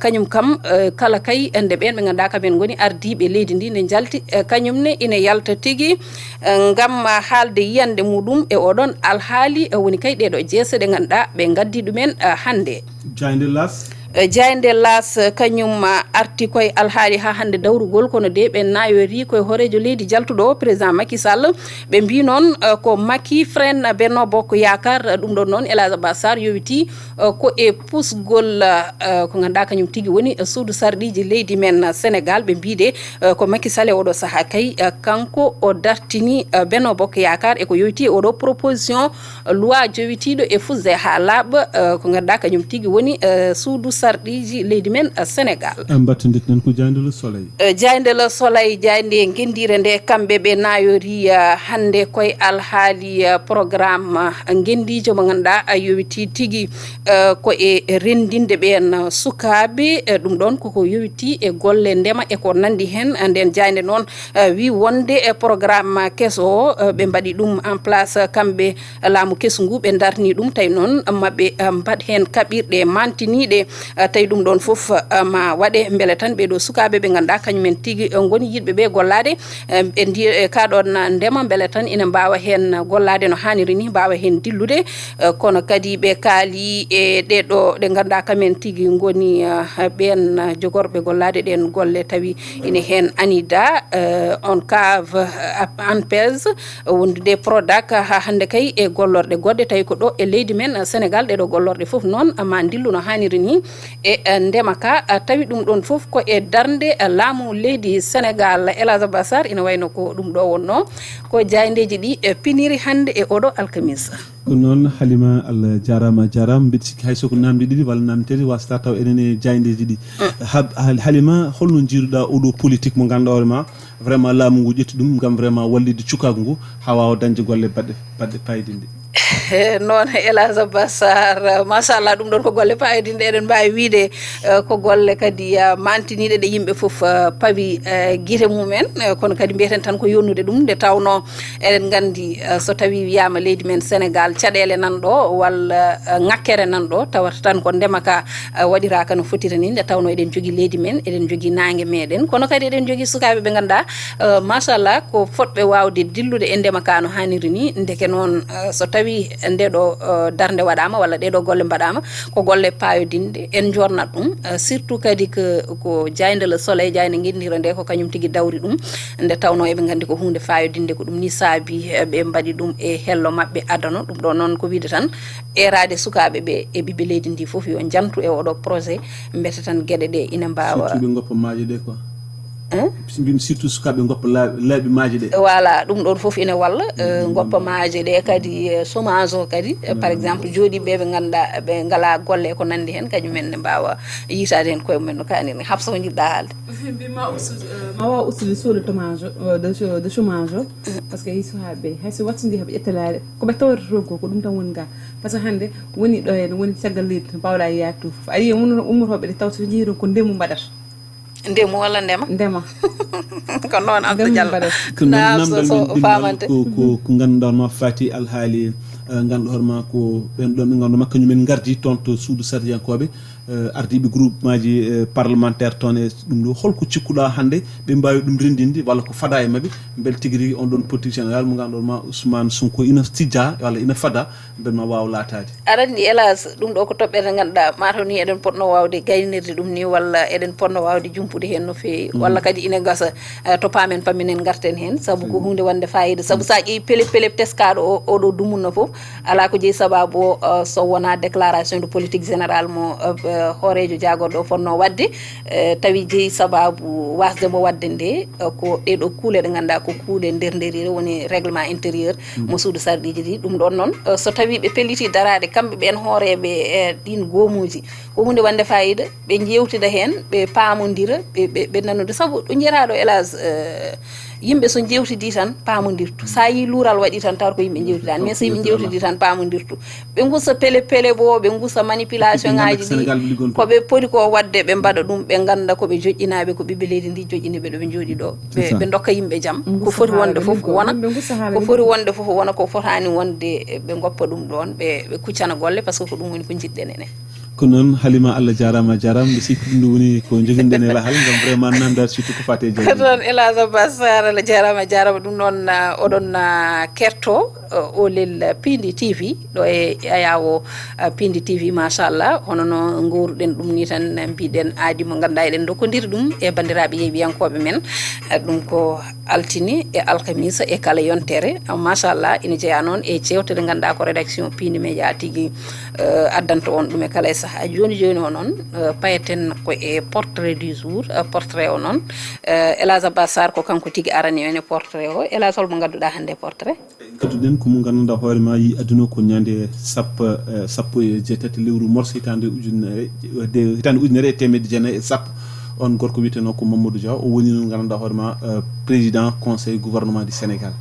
kañum kam kala kay nde ɓen ɓe ganduɗa kamen goni ardiɓe leydi ndi ne jalti kañumne ina yalta tigui ngam haalde yiyande muɗum e oɗon alhaali woni kay ɗeɗo jeese ɗe ganduɗa ɓe gaddi ɗumen hande. Jayde las kañum arti koye alhaali ha hande dawrugol kono de ɓe nayori koye horejo leydi jaltuɗo président Macky Sall ɓe mbi noon ko Macky frene Benno Bokk Yakar ɗum ɗon noon Elhadji Abass Sarr yowiti ko e pusgol ko ganduɗa kañum tigui woni suudu sarɗiji leydi men Sénégal ɓe mbide ko Macky Sall e oɗo saaha kay kanko o dartini Benno Bokk Yakar e ko yowiti e oɗo proposition loi jowitiɗo e fusde ha laaɓa ko ganduɗa kañum tigui woni suudu sarɗiji leydi men Sénégal. Mbattoditen ko Jayde le Soleil. Jayde le Soleil jayde gendire nde kamɓe ɓe nayori hande koye alhaali programme gendijo mo ganduɗa yowiti tigui ko e rendinde ɓen sukaɓe ɗum ɗon koko yowiti e golle ndema e ko nandi hen nden Jayde noon wi wonde e programme kesso o ɓe mbaɗi ɗum en place kamɓe laamu kesso ngu ɓe darni ɗum tawi noon mabɓe mbaɗ hen kaɓirɗe mantiniɗe tawi ɗum ɗon fof ma waɗe beele tan ɓeɗo sukaɓe ɓe ganduɗa kañumen tigui goni yiɗɓe ɓe gollade ɓe ndi kaɗon ndema beele tan ina mbawa hen gollade no hanniri ni mbawa hen dillude kono kadi ɓe kaali e ɗeɗo ɗe ganduɗa kamen tigui goni ɓen jogorɓe gollade ɗen golle tawi ina hen ANIDA ONCAV ANPES wondude Prodac ha hande kay e gollorɗe goɗɗe tawi ko ɗo e leydi men Sénégal ɗeɗo gollorɗe fof noon ma dillu no hanniri ni e ndema ka tawi ɗum ɗon fof ko e darde laamu leydi Sénégal Elhadji Abass Sarr ina wayno ko ɗum ɗo wonno ko jayndeji ɗi piniri hande e oɗo alkamisa. ko noon Halima Allah jarama mbiɗa sikki hay soko namde ɗiɗi walla namde tati wasata taw enen e jayndeji ɗi Halima holno jiiruɗa oɗo politique mo ganduɗa hoore ma vraiment laamu ngu ƴetti ɗum gam vraiment wallide cukagu ngu ha wawa dañde golle baɗɗe payidinde. noon Elhadji Abass Sarr machallah ɗum ɗon ko golle payidinde eɗen mbawi wiide ko golle kadi mantiniɗe ɗe yimɓe foof pawi guite mumen kono kadi mbiyeten tan ko yonnude ɗum nde tawno eɗen gandi so tawi wiyama leydi men Sénégal caɗele nanɗo walla ŋakkere nanɗo tawata tan ko ndema ka waɗiraka no fotiri ni nde tawno eɗen jogui leydi men eɗen jogui nangue meɗen kono kadi eɗen jogui sukaɓe ɓe ganduɗa machallah ko fotɓe wawde dillude e ndema ka no hanniri ni ndeke noon so tawi ndeɗo darde waɗama walla ɗeɗo golle mbaɗama ko golle payodinde en jornat ɗum surtout kadi ko Jayde le Soleil Jayde guendira nde ko kañum tigui dawri ɗum nde tawno eɓe gandi ko hunde fayodinde ko ɗum ni saabi ɓe mbaɗi ɗum e hello mabɓe adano ɗum ɗo noon ko wiide tan erade sukaɓe ɓe e ɓiɓɓe leydi ndi foof yo jantu e oɗo projet mbete tan gueɗe ɗe ina mbawa surtout ɓe goppa maaje ɗe quoi mbimi surtout sukaɓe goppa laaɓi maaje ɗe voilà ɗum ɗon foof ina walla goppa maaje ɗe kadi chômage o kadi par exemple jooɗiɓe ɓe ganduɗa ɓe ngala golle ko nandi hen kañumen ne mbawa yitade hen koye mumen no kanini Habsa ko jiɗɗa haalde ma wawa ustude sous de chômage de chômage o par ce que hay sukaɓeɓe hayso wattidi heeɓe ƴettelade koɓe tawata ko ɗum tan woni ga par ce que hande woni ɗo hen woni caggal leydi to mbawɗa yiyade to foof ayi ummotoɓe ɗe tawta jeeyi ɗon ko ndemu mbaɗata ndemu walla ndema ko noon Abdou Diallo ko namdal famante ko ganduɗa no fati alhaali ganduɗa hoorema ko ɓen ɗon ɓe ganduɗa kañumen gardi toon to suudu sardiyankoɓe ardiɓe groupe maji parlementaire toon e ɗum ɗo holko cikkuɗa hannde ɓe mbawi ɗum rendinde walla ko fada e mabɓe bel tigui rigui on ɗon politique général mo ganduɗon ma Ousmane Sonko ina tijja walla ina fada bel ma waw latade aɗa andi hélas ɗum ɗo ko toɓɓere ganduɗa mataw ni eɗen potno wawde gaynirde ɗum ni walla eɗen ponno wawde jumpude hen no fewi walla kadi ina gasa to pamen paminen garten hen saabu ko hunde wonde fayida saabu sa ƴeewi pelep teskaɗo oɗo dumunno foof ala ko jeeyi sababu o so wona déclaration de politique générale mo hoorejo jagorɗo o fonno wadde tawi jeeyi sababu wasdemo wadde nde ko ɗeɗo kuule ɗe ganduɗa ko kuule nder woni règlement intérieur mo suudu sardiji ɗi ɗum ɗon noon so tawi ɓe pelliti darade kamɓe ɓen hooreɓe ɗin goomuji ko hunde wonde fayida ɓe jewtida hen ɓe paamodira ɓe nanude saabu ɗo jeeraɗo hélas yimɓe so jewtidi tan paamodirtu sa yi luural waɗi tan tawata ko yimɓe jewtidani mais so yimɓe jewtidi tan paamodirtu ɓe gusa pele bo ɓe gusa manipulation ngaji ɗi koɓe poti ko wadde ɓe mbaɗa ɗum ɓe ganda koɓe joƴƴinaɓe ko ɓiɓɓe leydi ndi joƴƴiniɓe ɗo ɓe jooɗi ɗo ɓe dokka yimɓe jaam ko foti wonde foof wona ko foti wonde foof wona ko fotani wonde ɓe goppa ɗum ɗon ɓe kuccana golle par ce que ko ɗum woni ko jiɗɗen enen ko noon Halima Allah jarama mbi sikki ɗum woni ko joguinoɗen e lahal gam vraiment namdade surtout ko fate ko toon Elhadj Abbas Allah jarama ɗum noon oɗon kerto olel Pindi TV ɗo e ayawo Pindi TV machallah hono no guuruɗen ɗum ni tan mbiɗen aadi mo ganduɗa eɗen dokkodiri ɗum e bandiraɓe yeeɓiyankoɓe men ɗum ko altini e alkamisa e kala yontere machallah ina jeeya noon e jewtede ganduɗa ko rédaction Pindi Média tigui addanta on ɗum e kala e saaha joni o noon payeten ko e portrait du jour portrait o noon Elhadj Abbas Sarr ko kanko tigui arani en e portrait o Elhadj holmo gadduɗa hande portrait gadduɗen ko mo ganduɗa hoore ma yi aduna ko ñande sappo e jeetati lewru mars hitande ujunere e temedde jeenayyi e sappo on gorko wiyeteno ko Mamadou Dia o woni no ganduɗa hoore ma président conseil gouvernement du Sénégal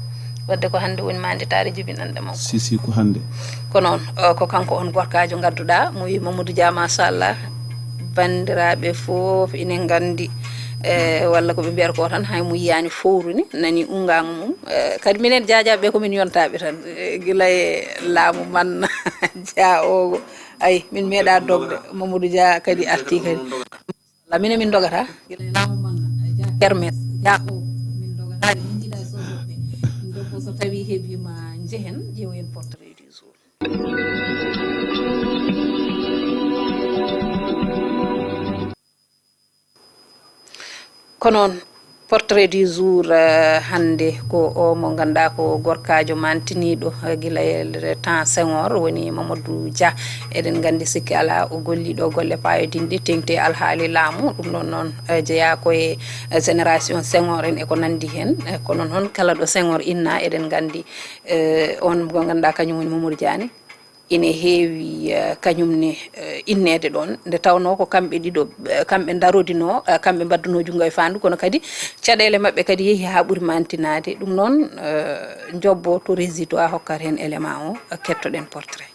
wadde ko hande woni manditare jibinande makko si ko hande ko noon ko kanko on gorkajo gadduɗa mo wi Mamadou Dia machallah bandiraɓe foof inen gandi walla ko ɓe mbiyata ko tan hay mo yiyani fowru ni nani ungago mum kadi minen jajaɓe komin yontaɓe tan guila e laamu man Dia ogo ayi min meeɗa dogde Mamadou Dia kadi arti kadi minen min dogata guila e laamu man Dia kermes Dia o min dogata min jiiɗa sosoɓe min doggo so tawi heeɓima jehen ƴeewoyen portrait du jour ko noon portrait du jour hande ko o mo ganduɗa ko gorkajo mantiniɗo guila e temps Senghor woni Mamadou Dia eɗen gandi sikki ala o golliɗo golle payodinde tengti alhaali laamu ɗum ɗon noon jeeya koye génération Senghor en eko nandi hen kono noon kala ɗo Senghor inna eɗen gandi on mo ganduɗa kañum woni Mamadou Dia ni ine heewi kañumne innede ɗon nde tawno ko kamɓe ɗiɗo kamɓe darodino kamɓe mbadduno jungo e fandu kono kadi caɗele mabɓe kadi yeehi ha ɓuuri mantinade ɗum noon jobbo to résito a hokkat hen élément o kettoɗen portrait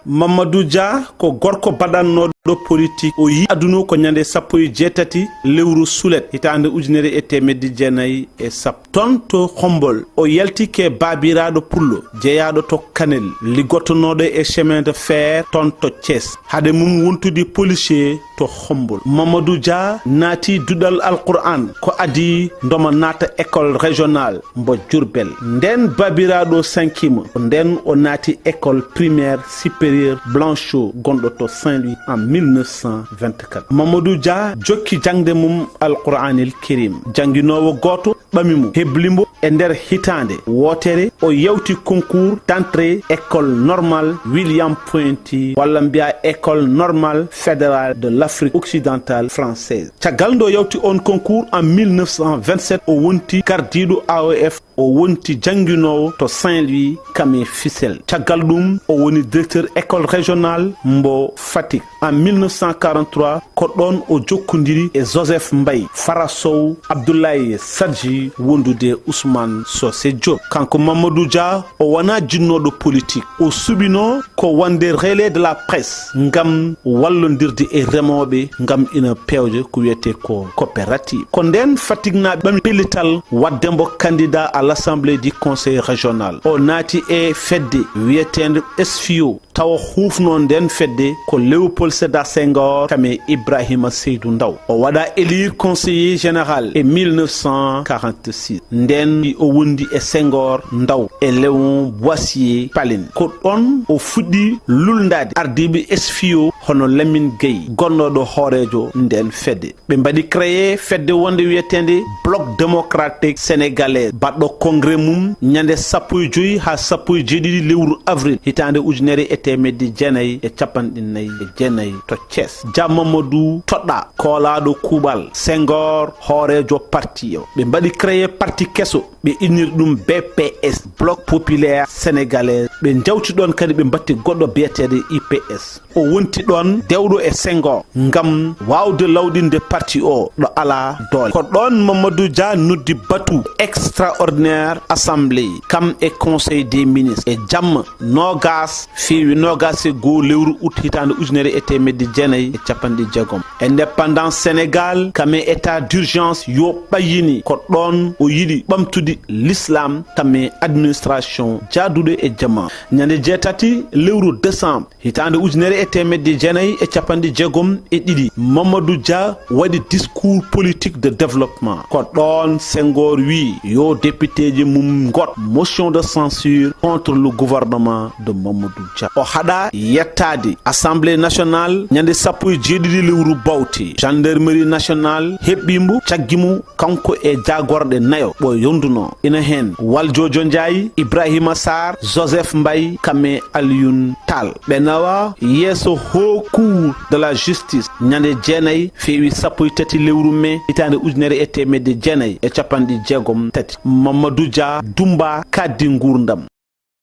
Mamadou Dia ko gorko baɗannoɗo politique o yi aduna ko ñande sappo e jeetati lewru sulet hitande ujunere e temedde jeenayyi e sappo ton to Khombol o yaltike babiraɗo pullo jeeyaɗo to Kanel liggotonoɗo e chemin de fer ton to Thiès hade mum wontude policier to Khombol Mamadou Dia naati duɗal alquran ko adi ndoma naata école régionale mbo Diourbel nden babiraɗo sankima nden o naati école primaire supérieure Blanchot gonɗo to Saint-Louis en 1924 Mamadou Dia jokki jangde mum alquranil kerim janginowo goto ɓamimo heblimo e nder hitande wotere o yawti concours d'entrée école normale William Ponty walla mbiya école normale fédérale de l'Afrique occidentale française caggal ndo yawti on concours en 1927 o wonti gardiɗo AOF o wonti jangguinowo to Saint-Louis Camé Fissel caggal ɗum o woni directeur école régionale mbo Fatick en 1943 ko ɗon o jokkodiri e Joseph Mbaye Fara Sow Abdoulaye Sadji wondude Ousmane Socé Diop kanko Mamadou Dia o wona jinnoɗo politique o subino ko wonde relais de la presse ngam wallodirde e remoɓe ngam ina pewje ko wiyete ko coopérative ko nden Fatick naɓe ɓami pellital waddembo candidat à l'assemblée du conseil régional o naati e fedde wietende SFIO tawa hufno nden fedde ko Léopold Sédar Senghor kame Ibrahima Seydou Ndaw o wada élire conseiller général e 1946 nden o wondi e Senghor Ndaw e Léon Boissier Palin ko don o fuddi luldade ardibe SFIO hono Lamine Gueye gonnodo horejo nden fedde be mbadi créer fedde wonde wietende bloc démocratique sénégalais baddo congrès mum nyande 15 ha 17 lewru avril hitande ujunere e temedde jenayi e capandinnayi e jenayi to Thiès Mamadou Todda kolado kubal Senghor horejo parti o be mbadi créer parti kesso be inir dum BPS bloc populaire sénégalais be jawti don kadi be batti goddo bietede IPS o wonti don dewdo e Senghor ngam wawde lawdinde parti o do ala dole ko don Mamadou Dia noddi batu extraordinaire assemblée kam e conseil des ministres e jam nogas fiwi nogas e go lewru août hitande ujunere e temedde jenayi e capande jegom indépendance Sénégal kam e état d'urgence yo bayini ko don o yidi bamtude l'islam kam e administration jaadude e jama nyande jetati lewru décembre hitande ujunere e temedde jenayi e capande jegom e didi Mamadou Dia wadi discours politique de développement ko don Senghor wi yo député ji mum got motion de censure contre le gouvernement de Mamadou Dia o hada yettade assemblée nationale nyande sappo jeedidi lewru bawti gendarmerie nationale hebbimbu caggimu kanko e jagorde nayo bo yonduno ina hen Waljojo Ndiaye Ibrahima Sarr Joseph Mbaye kame Alioune Tall benawa yeso haut cour de la justice nyande jenayi fewi sappo tati lewru me hitande ujunere e temedde jenayi e capandi jegom tati Mamadou Dia dumba kaddi ngurdam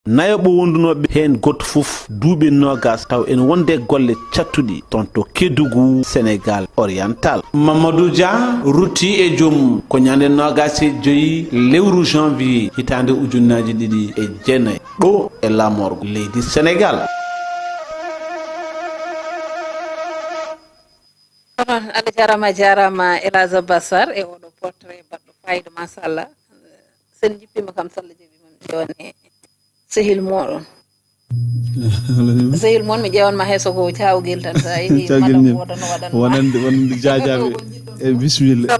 nayobo wondunobe hen goto fof duuɓe nogas taw en wonde golle cattudi ton to Kédougou Sénégal oriental Mamadou Dia rutti e joom ko nyande nogas e joyi lewru janvier hitande ujunnaji ɗiɗi e jeenayi ɗo e lamorgo leydi Sénégal. Allah jarama Elhadj Bassar e oɗo portrait baɗɗo fayida machallah sen jippima kam sallah jaɓi mon jewne sehil moɗon sehil mon mi ƴewanma heeso ko cawguel tan sa yeehi wonande jajaɓe e bisimilla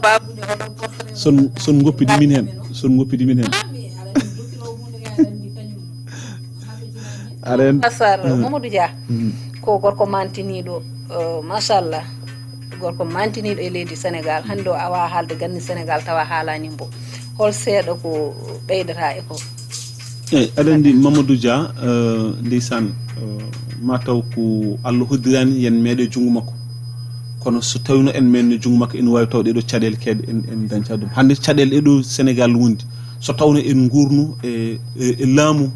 son goppidi min hen aren Bassar Mamadou Dia ko gorko mantiniɗo machallah gorko mantiniɗo e leydi Sénégal hande o awa haalde ganni Sénégal tawa haalani mbo hol seeɗa ko ɓeydata e ko aɗa andi Mamadou Dia ndeysan mataw ko Allah hoddirani yen meeɗe jungo makko kono so tawino en men jungo makko en wawi taw ɗeɗo caɗele keɗe en dañca ɗum hande caɗele ɗeɗo Sénégal wondi so tawno en gurnu e laamu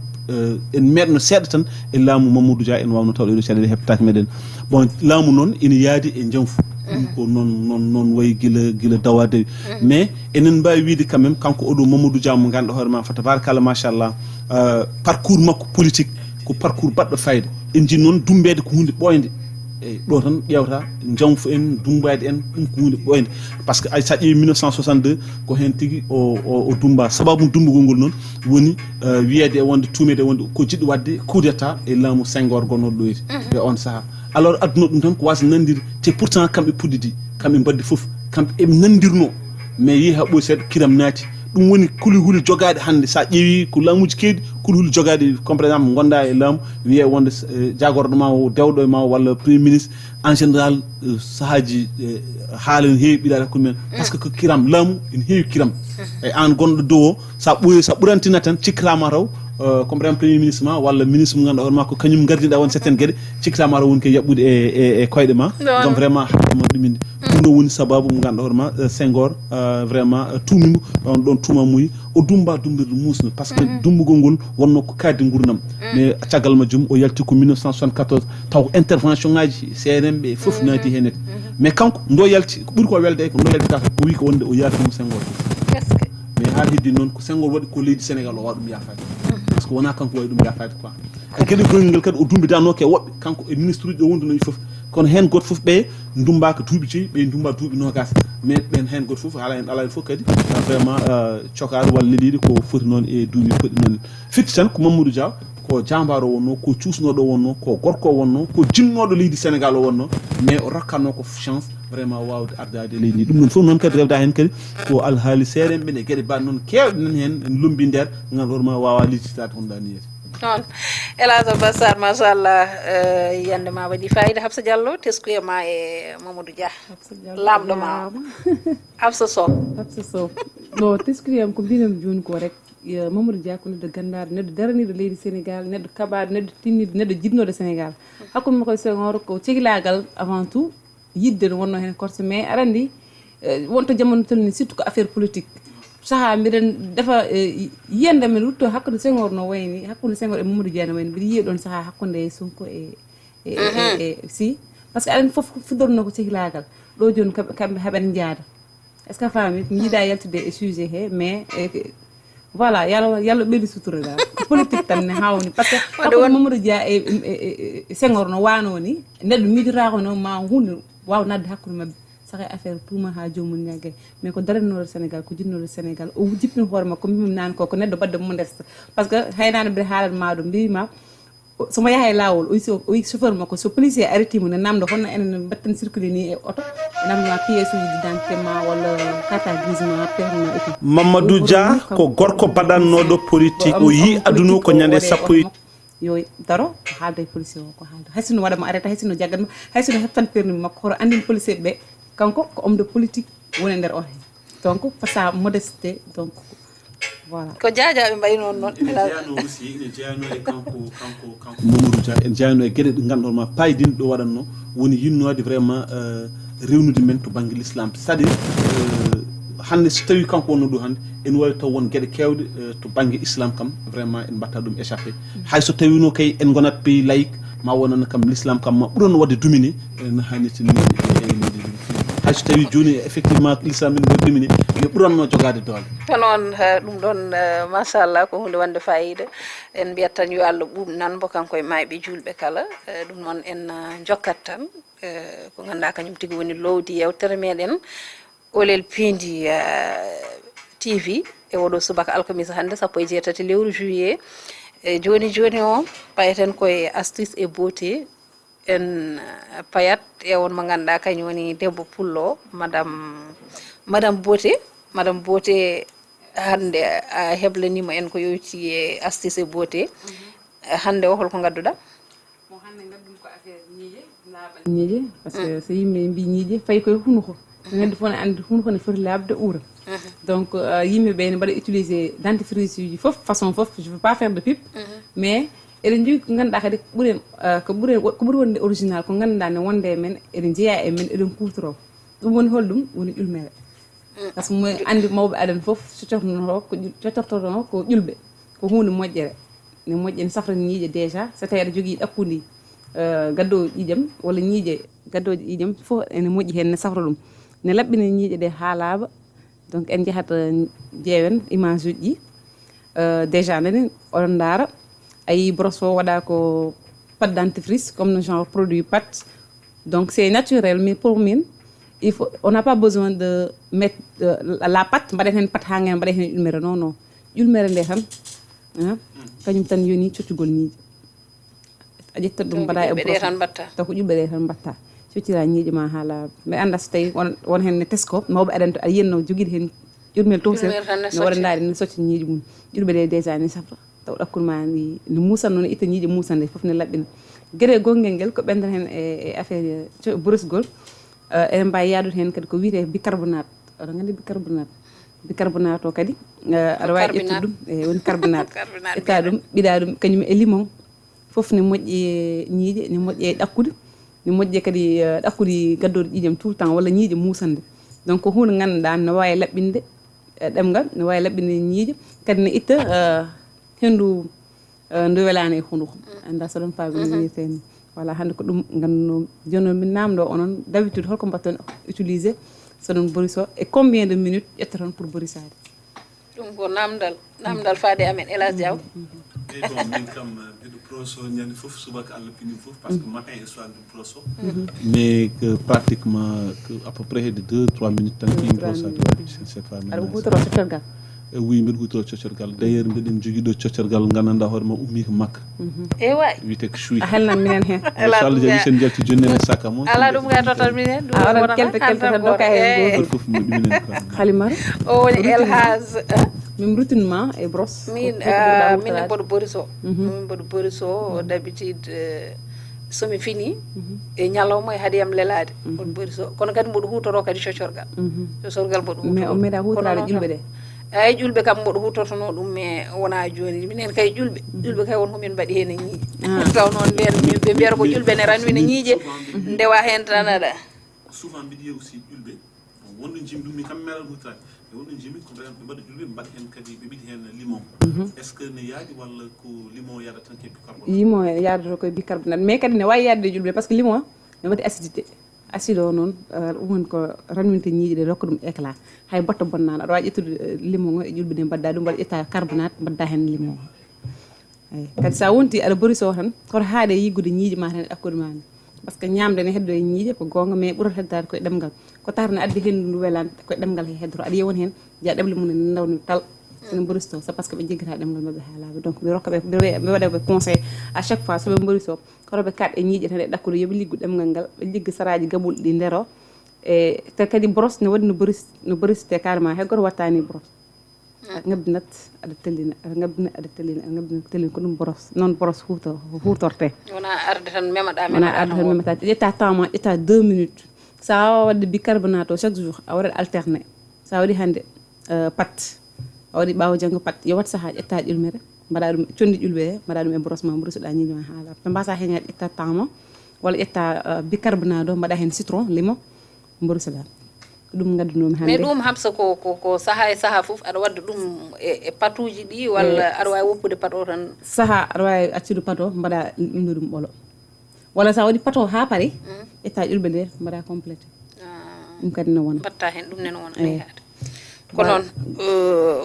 en meɗno seeɗa tan e laamu Mamadou Dia en wawno taw ɗeɗo caɗele heɓtaki meɗen bon laamu noon ina yaadi e janfu ɗum ko non wayi gila dawade mais enen mbawi wiide quand même kanko oɗo Mamadou Dia mo ganduɗa hoore ma fa tabarakallah machallah parcours makko politique ko parcours baɗɗo fayda en jii noon dumbede ko hunde ɓoyde e ɗo tan ƴewta janfu en dumbade en ɗum ko hunde ɓoyde par ce que ay sa ƴeewi 1962 ko hen tigui o dumba sababu dumbugol ngol noon woni wiyede e wonde tumede e wonde ko jiɗɗo wadde coup d'état e laamu Senghor gonnoɗo ɗo yiti e on saaha alors aduna ɗum tan ko wasa nandiri te pourtant kamɓe puɗɗidi kamɓe mbaddi foof kamɓe eɓe nandirno mais yeehi ha ɓoyi seeɗa kiram naati ɗum woni kuli huli jogaade hannde sa ƴeewi ko laamuji keedi kuli huli jogaade comme par exemple gonda e laamu wiye wonde jagorɗo ma o dewɗo ma walla premier ministre en général sahaji haala ne heewi ɓiɗaɗe hakkude men par ce que ko kiram laamu ene heewi kiram e an gonɗo dow o sa ɓoyi sa ɓurantina tan cikkatama taw comme par exemple premier ministre ma walla ministre mo ganduɗa hoore ma ko kañum gardiɗa won certaine gueɗe cikkatama taw woni koye yaɓɓude e koyɗe ma donc vraiment hakkama ɗuminde ɗum ɗo woni sababu mo ganduɗa hoore ma Senghor vraiment tumimo ɗon tuma muyi o dumba dumbirde musno par ce que dumbugol ngol wonno ko kaddi gurdam mais caggal majjum o yalti ko 1974 taw intervention ngaji CNM ɓe foof naati hen mais kanko ndo yalti ko ɓuuri ko welde ko ndo yaltita ko wi ko wonde o yaafimo Senghor mais ha heddi noon ko Senghor waɗi ko leydi Sénégal o waɗa ɗum yaafade par ce que wona kanko wawi ɗum yaafade quoi e gueɗe gongal kadi o dumbidanoke woɓɓe kanko e ministre uji ɗo wondunoyi foof kono hen goto foof ɓe ndumba ko duubi ci be ndumba duubi nogas mais ben hen got fof ala en ala fof kadi vraiment ciokaar walla liidi ko foti non e duubi foti non fitti tan ko Mamadou Dia ko jambaro wonno ko ciusnodo wonno ko gorko wonno ko jinnodo leydi Sénégal wonno mais o rakkanno ko chance vraiment wawde ardade leydi dum non fof non kadi rewda hen kadi ko alhaali seere ben e gede ban non kewde nan hen lumbi nder ngal horma wawa licitade hondani yete non Elhadji Bassar machallah yande ma waɗi fayida Habsa Diallo teskuyema e Mamadou Dia lamɗo ma Habsa Sow no teskuyam ko mbinam joni ko rek Mamadou Dia ko neddo gandade neddo daraniɗo leydi Sénégal neddo kaɓade neddo tinniɗo neddo jiɗnoɗo Sénégal hakkude makko Senghor ko cehilagal avant tout yidde no wonno hen korse mais aɗa andi wonto jamono tolni surtout ko affaire politique saha mbiɗen defa yiyande men wutto hakkude Senghor no wayni hakkude Senghor e Mamadou Dia no wayni mbiɗa yiya ɗon saha hakkude Sonko e si par ce que aɗa andi foof fuddorno ko cehilagal ɗo joni kamɓe haɓen jaada est ce que a faami mi yiiɗa yaltude e sujet he mais voilà yalla ɓeydi sutura dal ko politique tan ne hawni par ce que hakkude Mamadou Dia e Senghor no wano ni neɗɗo miijotako no ma hunde waw nadde hakkude mabɓe saka affaire tuuma ha jomum ñagge mais ko daranoɗo Sénégal ko jinnoɗo Sénégal o jippini hoore makko mbimum nani ko neɗɗo badde modeste par ce que haynane mbiɗa haalat maɗo mbima somo yaha e lawol o wi chauffeur makko so policier arrêtimo ne namdo honno enen batten circulé ni e auto namdoma pièce uji d'identité ma walla carte grise ma permis ma et tout Mamadou Dia ko gorko baɗannoɗo politique o yi aduna ko ñande sappo yo daro ko haalda e policier o ko haalda haysino waɗamo arrêté haysino jaggatmo haysino heptan permis makko hoto andin policier ɓe kanko ko homme de politique woni nder on donc sa modesté donc voilà ko jaajaɓe mbayi noon noon jeyano aussi ene jeyano e kanko Mamadou Dia en jeyano e gueɗe ɗe ganduɗa ma paydin ɗo waɗanno woni yinnode vraiment rewnude men to banggue l'islam c'est à dire hande so tawi kanko wonno ɗo hande en wawi taw won gueɗe kewɗe to banggue islam kam vraiment en mbatta ɗum échappé hay so tawino kay en gonat pays laïque ma wonano kam l'islam kam ma ɓuurano wadde dumine no hannirta ni hay so tawi joni effectivement l'islam en dumine yo ɓuranno jogade doole to noon ɗum ɗon machallah ko hunde wonde fayida en mbiyat tan yo Allah ɓuuɓnan bo kanko e mayɓe julɓe kala ɗum noon en jokkat tan ko ganduɗa kañum tigui woni lowdi yewtere meɗen Olel Pindi TV e oɗo subaka alkamisa hande 17 lewru juillet joni o payeten koye astuce et beauté en payat e on mo ganduɗa kañum woni debbo pullo madame beauté hande a heblanima en ko yowti e astuce et beauté hande o holko gadduɗa hande gaddum ko affaire ñiije par ce que so yimɓe mbi ñiije fayi koye hunuko neɗɗo fof ne andi hunuko ne foti labde uura donc yimɓeɓe ne mbaɗa utiliser dentifrice uji foof façon foof je veux pas faire de pub mais eɗen jogui ko ganduɗa kadi ko ɓuuri wonde original ko ganduɗa ne wonde e men eɗen jeeya e men eɗen kutoro ɗum woni holɗum woni ƴulmere par ce que mo andi mawɓe aɗen foof coccortoto ko ƴulɓe ko hunde moƴƴere ne moƴƴe ne safra ñiiƴe déjà so tawi aɗa jogui ɗakkudi gaddowo ƴiƴam walla ñiiƴe gaddoje ƴiƴam fof ene moƴƴi hen ne safra ɗum ne laɓɓina ñiiƴe ɗe ha laaɓa donc en jahata ƴeewen image uji ɗi déjà nani oɗon daara ayi brosse o waɗa ko pâte dentifrice comme no genre produit pâte donc c'est naturel mais pour min il faut on n'a pas besoin de mettre la pâte mbaɗen hen pâte ha nguen mbaɗen hen ƴulmere non ƴulmere nde tan kañum tan yoni coccugol ñiiƴe a ƴettat ɗum mbaɗa e brosse taw ko ƴulɓe ɗe tan mbatta coccira ñiiƴe ma ha laaɓa mais anda so tawi won hen ne tesko mawɓe aɗa aɗa yiyanno joguide hen ƴurmel tosel ne waɗa ndaari ne socca ñiiƴe mum ƴulɓe ɗe déjà ne safra taw ɗakkude ma ni ne musanno ne itta ñiiƴe musande foof ne laɓɓina gueɗe gonguel nguel ko ɓendan hen e affaire brosgol eɗen mbawi yadude hen kadi ko wiyete bicarbonate aɗa gandi bicarbonate o kadi aɗa wawi ƴettude ɗum e woni carbonate ƴetta ɗum ɓiɗa ɗum kañum e limon foof ne moƴƴi e ñiiƴe ne moƴƴi e ɗakkude ne moƴƴi kadi ɗakkude gaddode ƴiƴam tout le temps walla ñiiƴe musande donc ko hunde ganduɗa ne wawi laɓɓinde ɗemgal ne wawi laɓɓinde ñiiƴe kadi ne itta hendu ndu welani e hunduko anda so ɗon faami no wiirte ni voilà hande ko ɗum ganduno joni min namdo onon d'habitude holko mbatton utiliser so ɗon boriso et combien de minutes ƴettoton pour borisade ɗum ko namdal faade amen Elhadji Diaw bon min kam mbiɗo brosso ñande fof subaka Allah pini fof parce que matin et soir du brosso mais que pratiquement que à peu près de 2-3 minutes tan ki brosso c'est pas mal ara hutoro coccorgal oui mbiɗa hutoro coccorgal d'ailleurs mbiɗen jogui ɗo coccorgal gandanɗa hoorema ummi ko makka way wiyete ko cuuy a helnan minen hen inchallah jaɓi sen jalti jonni ene sakka mo ala ɗum ga total minen a waɗat kelte tan doka hen goto fof minen ko halimar o woni elhas min rutinement e brosse min mboɗo boriso min mboɗo boriso d'habitude somi fini e ñalawma e haadiyam lelade mboɗo boriso kono kadi mboɗo hutoro kadi coccorgal coccorgal mboɗo hutoro mais on meeɗa hutorade ƴulɓe ɗe eyi ƴulɓe kam mboɗo hutortono ɗum mais wona joni minen kay ƴulɓe kay wonko min mbaɗi hen e ñiiƴe taw noon ɓe mbiyata ko ƴulɓe ne ranwi ne ñiiƴe ndewa hen tan aɗa souvent mbiɗa yiya aussi ƴulɓe wonɗo jimi ɗum mi kam melal hutorade e wonɗo jimi ko ɓe mbaɗa ƴulɓe ɓe mbaɗa hen kadi ɓe ɓiɗi hen limon est ce que ne yaadi walla ko limon yaɗa tan ke bicarbonate limon yaadata koye bicarbonate mais kadi ne wawi yaadde ƴulɓe par ce que limon ne waɗi acidité acide o noon ɗum woni ko ranwinte ñiiƴe ɗe rokka ɗum éclat hay botta bonnano aɗa wawi ƴettude limon o e ƴulɓe ɗe mbadda ɗum mbaɗa ƴetta carbonate mbadda hen limon o eyi kadi sa wonti aɗa boriso tan koto haade yiggude ñiiƴe ma tan e ɗakkude ma ni par ce que ñamde ne heddo e ñiiƴe ko gonga mais ɓurata heddade koye ɗemgal ko tarne addi hendu ndu welande koye ɗemgal he heddoro aɗa yewon hen jiya ɗeble mum ne dawni tal sono boristo c'est parce que ɓe jeggata ɗemgal mabɓe ha laaɓi donc ɓe rokka ɓe waɗaɓe conseil à chaque fois soɓe boriso koto ɓe kaɗɗe ñiiƴe tan e ɗakkude yooɓe liggu ɗemgal ngal ɓe ligga saraji gaɓuɗi ɗi ndero e te kadi brosse ne waɗi no borisite carrément hay goto wattani brosse aɗa ngabdinat aɗa tellina aɗa ngabdina aɗa tellina aɗa ngabdina tellina ko ɗum brosse noon brosse hutorte wona arde tan memaɗa wona arde tan memata ƴetta temps ma ƴetta 2 minutes sa wawa wadde bicarbonate o chaque jour a waɗat alterné sa waɗi hande pat a waɗi ɓawo janggo pat yo wat saaha ƴetta ƴulmere mbaɗa ɗum condi ƴulɓe he mbaɗa ɗum e brosse ma brossoɗa ñiiƴe ma ha laɓa ɓe mbasa hen yaade ƴetta temps ma walla ƴetta bicarbonate o mbaɗa hen citron limon brossoɗa ɗum gaddanomi hande mais ɗum hamsa ko saaha e saaha foof aɗa wadda ɗum e patuji ɗi walla aɗa wawi woppude pat o tan saaha aɗa wawi accude pat o mbaɗa ɗumde ɗum ɓolo walla sa waɗi pat o ha paari ƴetta ƴulɓe ɗe mbaɗa complété ɗum kadi no wona mbatta hen ɗum nene wona yaade ko noon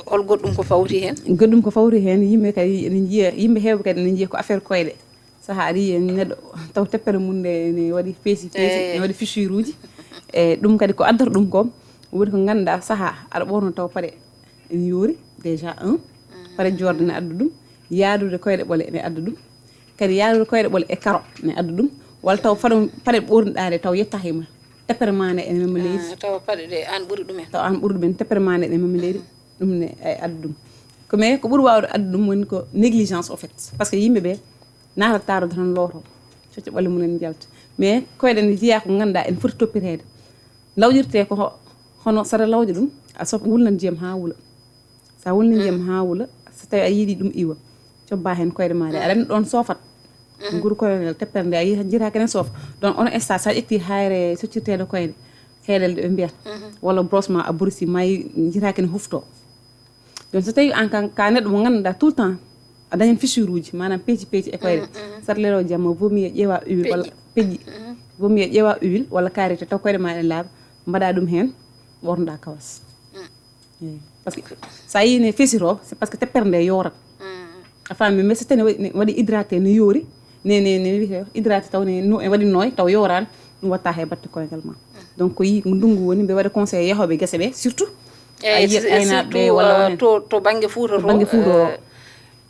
hol goɗɗum ko fawti hen goɗɗum ko fawti hen yimɓe kadi ene jiiya yimɓe heewɓe kadi ene jiiya ko affaire koyɗe saaha aɗa yiya neɗɗo taw teppere mum ne waɗi peesi ne waɗi fissure uji e ɗum kadi ko addata ɗum ko woni ko ganduɗa saaha aɗa ɓorno taw paɗe ene yoori déjà 1 paɗe jorde ne adda ɗum yaadude koyɗe ɓole ne adda ɗum kadi yaadude koyɗe ɓole e karo ne adda ɗum walla taw paɗe ɓorniɗaɗe taw yettahima teppere ma nde ene mema leydi taw paɗe ɗe an ɓuuri ɗumen taw an ɓuuri ɗumen teppere ma nde ene mema leydi ɗum ne adda ɗum ko mais ko ɓuuri wawde adda ɗum woni ko négligence au fait par ce que yimɓeɓe natata tarude tan looto cocco ɓolle mumen jalta mais koyɗe ne jiiya ko ganduɗa en foti toppitede lawƴirte ko hono saɗa lawƴa ɗum a wulnan ndiyam ha wuula sa wulni ndiyam ha wuula so tawi a yiiɗi ɗum iwa cobba hen koyɗe ma ɗe aɗa andi ɗon soofat guru koynel teppere nde a jiita kenen soofa donc on instant sa ƴetti hayre soccirtede koyɗe heeɗel ɗe ɓe mbiyata walla brosse ma a borsi ma jiita kene hufto donc so tawi an ka neɗɗo mo ganduɗa tout le temps a dañen fissure uji manam peeci e koyɗe saɗa lelo jamma vomi e ƴeewa huile walla peƴƴi vomi e ƴeewa huile walla karité taw koyɗe ma ɗe laaɓa mbaɗa ɗum hen ɓornoɗa kawas eyi par ce que sa yi ne fesito c'est parce que teppere nde yorat a faami mais so tawi ne waɗi hydraté ne yoori ne wiyete hydraté taw ne waɗi nooy taw yorani ɗum watta he batte koyngal ma donc ko yi ndungu woni mbe waɗa conseil yahoɓe guese ɓe surtout aynaɓe walla to banggue Fouta to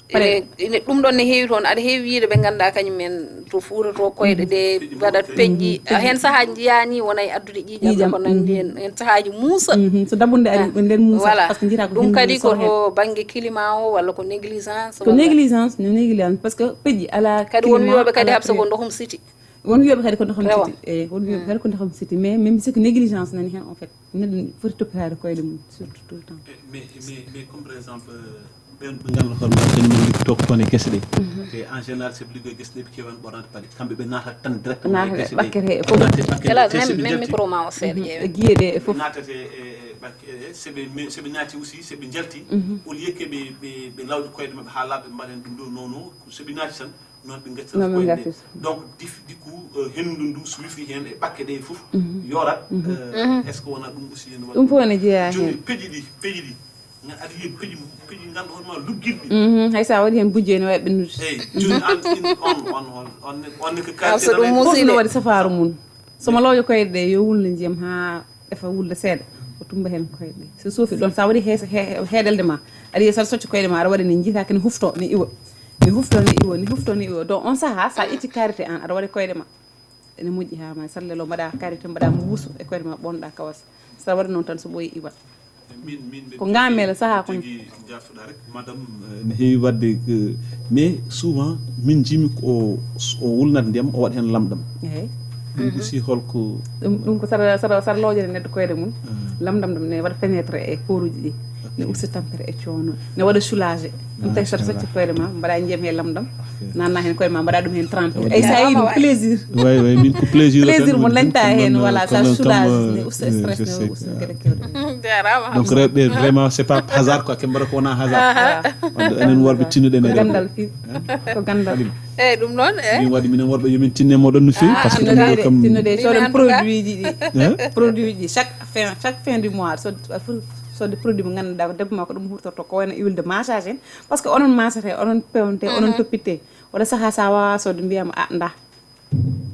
ine ɗum ɗon ne heewi toon aɗa heewi wiide ɓe ganduɗa kañumen to Fouta to koyɗe ɗe waɗat peƴƴi hen saahaji jiyani wona e addude ƴiƴam ko nandi hen saahaji muusa so dabbude ari nden muusa voilà par ce que jira ko ɗum kadi ko to banggue climat o walla ko négligence ko négligence par ce que peƴƴi ala kadi won wiyoɓe kadi habsa ko ndohum siti won wiyoɓe kadi ko ndohum siti eyi won wiyoɓe kadi ko ndohum siti mais même si ko négligence nani hen en fait neɗɗo foti toppitade koyɗe mum surtout tout le temps mais comme par exemple ɓen ɓe ganduɗa hoore ma kañumen liggoto toon e guese ɗe te en général sooɓe liggo e guese ɗe ɓe kewan ɓornade paɗe kamɓe ɓe natat tan directement e guese ɗe ɓakkete e fof même micro ma o seeɗa ƴeewe guiye ɗe e fof natate e bakke seɓe naati aussi seɓe jalti au lieu que ɓe lawde koyɗe mabɓe ha laaɓe mbaɗen ɗum ɗo non seɓe naati tan noon ɓe gaccata koyɗe ɗe donc dikku henndu ndu so wifi hen e ɓakke ɗe fof yorat est ce que wona ɗum aussi ɗum fof ne jeeya joni hen peƴi ɗi aɗa yiya peƴi nganndu hono ma luggirɗi hay sa waɗi hen bujje ne wawi ɓennude eyi joni on ko so ɗum fof no waɗi safaru mum somo lawƴo koyɗe ɗe yo wulde ndiyam ha ɗefa wulde seeɗa o tumba hen koyɗe ɗe so soofi ɗon sa waɗi heeɗelde ma aɗa yiya saɗa socca koyɗe ma aɗa waɗa ne jiitaki ne hufto ne iwa ni iwa donc on saaha sa itti karité an aɗa waɗi koyɗe ma ene moƴƴi ha ma sallelo mbaɗa karité mbaɗa mo wuuso e koyɗe ma ɓonɗa kawas saɗa waɗa noon tan so ɓooyi iwat ko ngamele saaha ko jaffuɗa rek madame ne heewi wadde mais souvent min jimi ko o wulnat ndiyam o waɗa hen lamɗam eyyi ɗum aussi holko ɗum ko saɗa lawƴere neɗɗo koyɗe mum lamdam ɗam ne waɗa pénétré e poruji ɗi ne usta tampere e coono ne waɗa soulagé ɗum tawi saɗa socca koyɗe ma mbaɗa ndiyam he lamdam nanna hen koyɗe ma mbaɗa ɗum hen trempé ay sa yi ɗum plaisir way min ko plaisir mo dañta hen voilà ça soulage ne usta stress ne usta gueɗe kewɗe donc rewɓe vraiment c'est pas hasard quoi ke mbaɗa ko wona hasard enen worɓe tinnuɗen e gandal fi ko gandal eyyi ɗum noon min waɗi minen worɓe yomin tinne moɗon no fewi par ce que kam tinnude soɗon produit ji ɗi produit ji chaque fin du mois sodde produit mo ganduɗa ko debbo ma ko ɗum hurtorto ko wayno huile de massage en par ce que onon massate onon pewnte onon toppitte waɗa saaha sa wawa sodde mbiyama da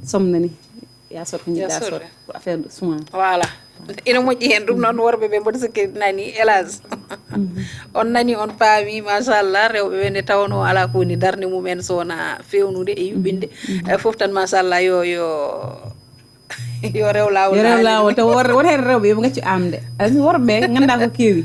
somnani ya sot ko jiɗɗa sot ko affaire de soin voilà ina moƴƴi hen ɗum noon worɓe ɓe mboɗo sikki nani hélas on nani on paami machallah rewɓe ɓe nde tawno ala ko woni darde mumen sowona fewnude e yuɓɓinde foof tan machallah yo rew lawol taw won hen rewɓe yoɓe gaccu amde ani worɓe ganda ko keewi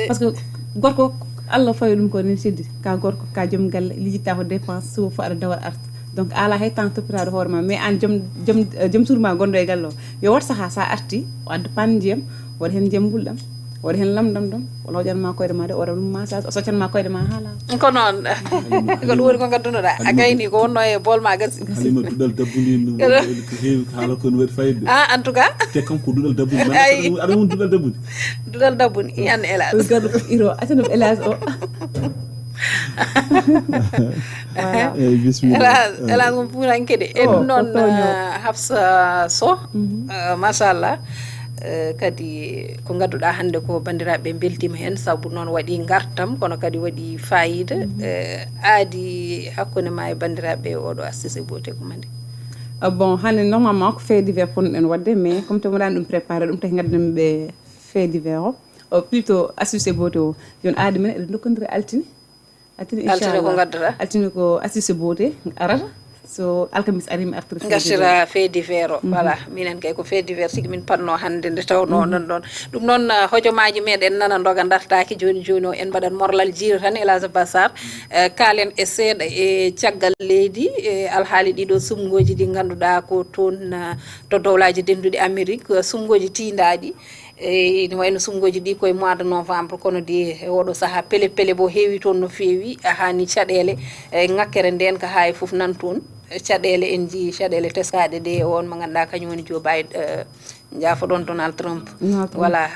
par ce que gorko Allah fawi ɗum ko nen siddi ka gorko ka joom galle lijitta ko dépense suba fo aɗa dawal arta donc ala hay temps toppitade hoore ma mais an joom suudu ma gonɗo e galle o yo wat saaha sa arti o adda pan ndiyam waɗa hen ndiyam gulɗam waɗa hen lamdam ɗam o lawƴanma koyɗe ma de o waɗa ɗum massage o soccanma koyɗe ma ha laawa ko noon ko ɗum woni ko gaddunoɗa a gayni ko wonno e bool ma gasi halima duɗal dabbude ko heewi haala ko no waɗi fayida en tout cas te kanko duɗal dabbude aɗa won duɗal dabbude duɗal dabbude yan hélas garɗo fof iro acano hélas o hélas mo puuranke de e ɗum noon Hafsa Sow machallah kadi ko gadduɗa hande ko bandiraɓe beltima hen saabu noon waɗi gartam kono kadi waɗi fayida aadi hakkude ma e bandiraɓe oɗo Astuce Beauté ko mandi bon hande normalement ko fait divers ponnoɗen wadde mais comme to waɗani ɗum préparé ɗum taki gaddami ɓe fait divers o plutôt Astuce Beauté o joni aadi men eɗen dokkodiri altine ko gaddata altine ko Astuce Beauté arata so alkamis arimi artiri gartira fait divers o voilà minen kay ko fait divers sigi min panno hande nde tawno non ɗon ɗum noon hojomaji meɗen nana doga dartaki joni o en mbaɗat morlal jiira tan Elage Bassar kaalen e seeɗa e caggal leydi e alhaali ɗiɗo sumgoji ɗi ganduɗa ko toon to dowlaji denduɗi Amérique sumgoji tindaɗi ne wayno sumgoji ɗi koye mois de novembre kono di oɗo saaha pele bo heewi toon no feewi hani caɗele ŋakkere nden ko ha e foof nan toon caɗele en jii caɗele teskaɗe de on mo ganduɗa kañum woni Joe Biden jaafoɗon Donald Trump voilà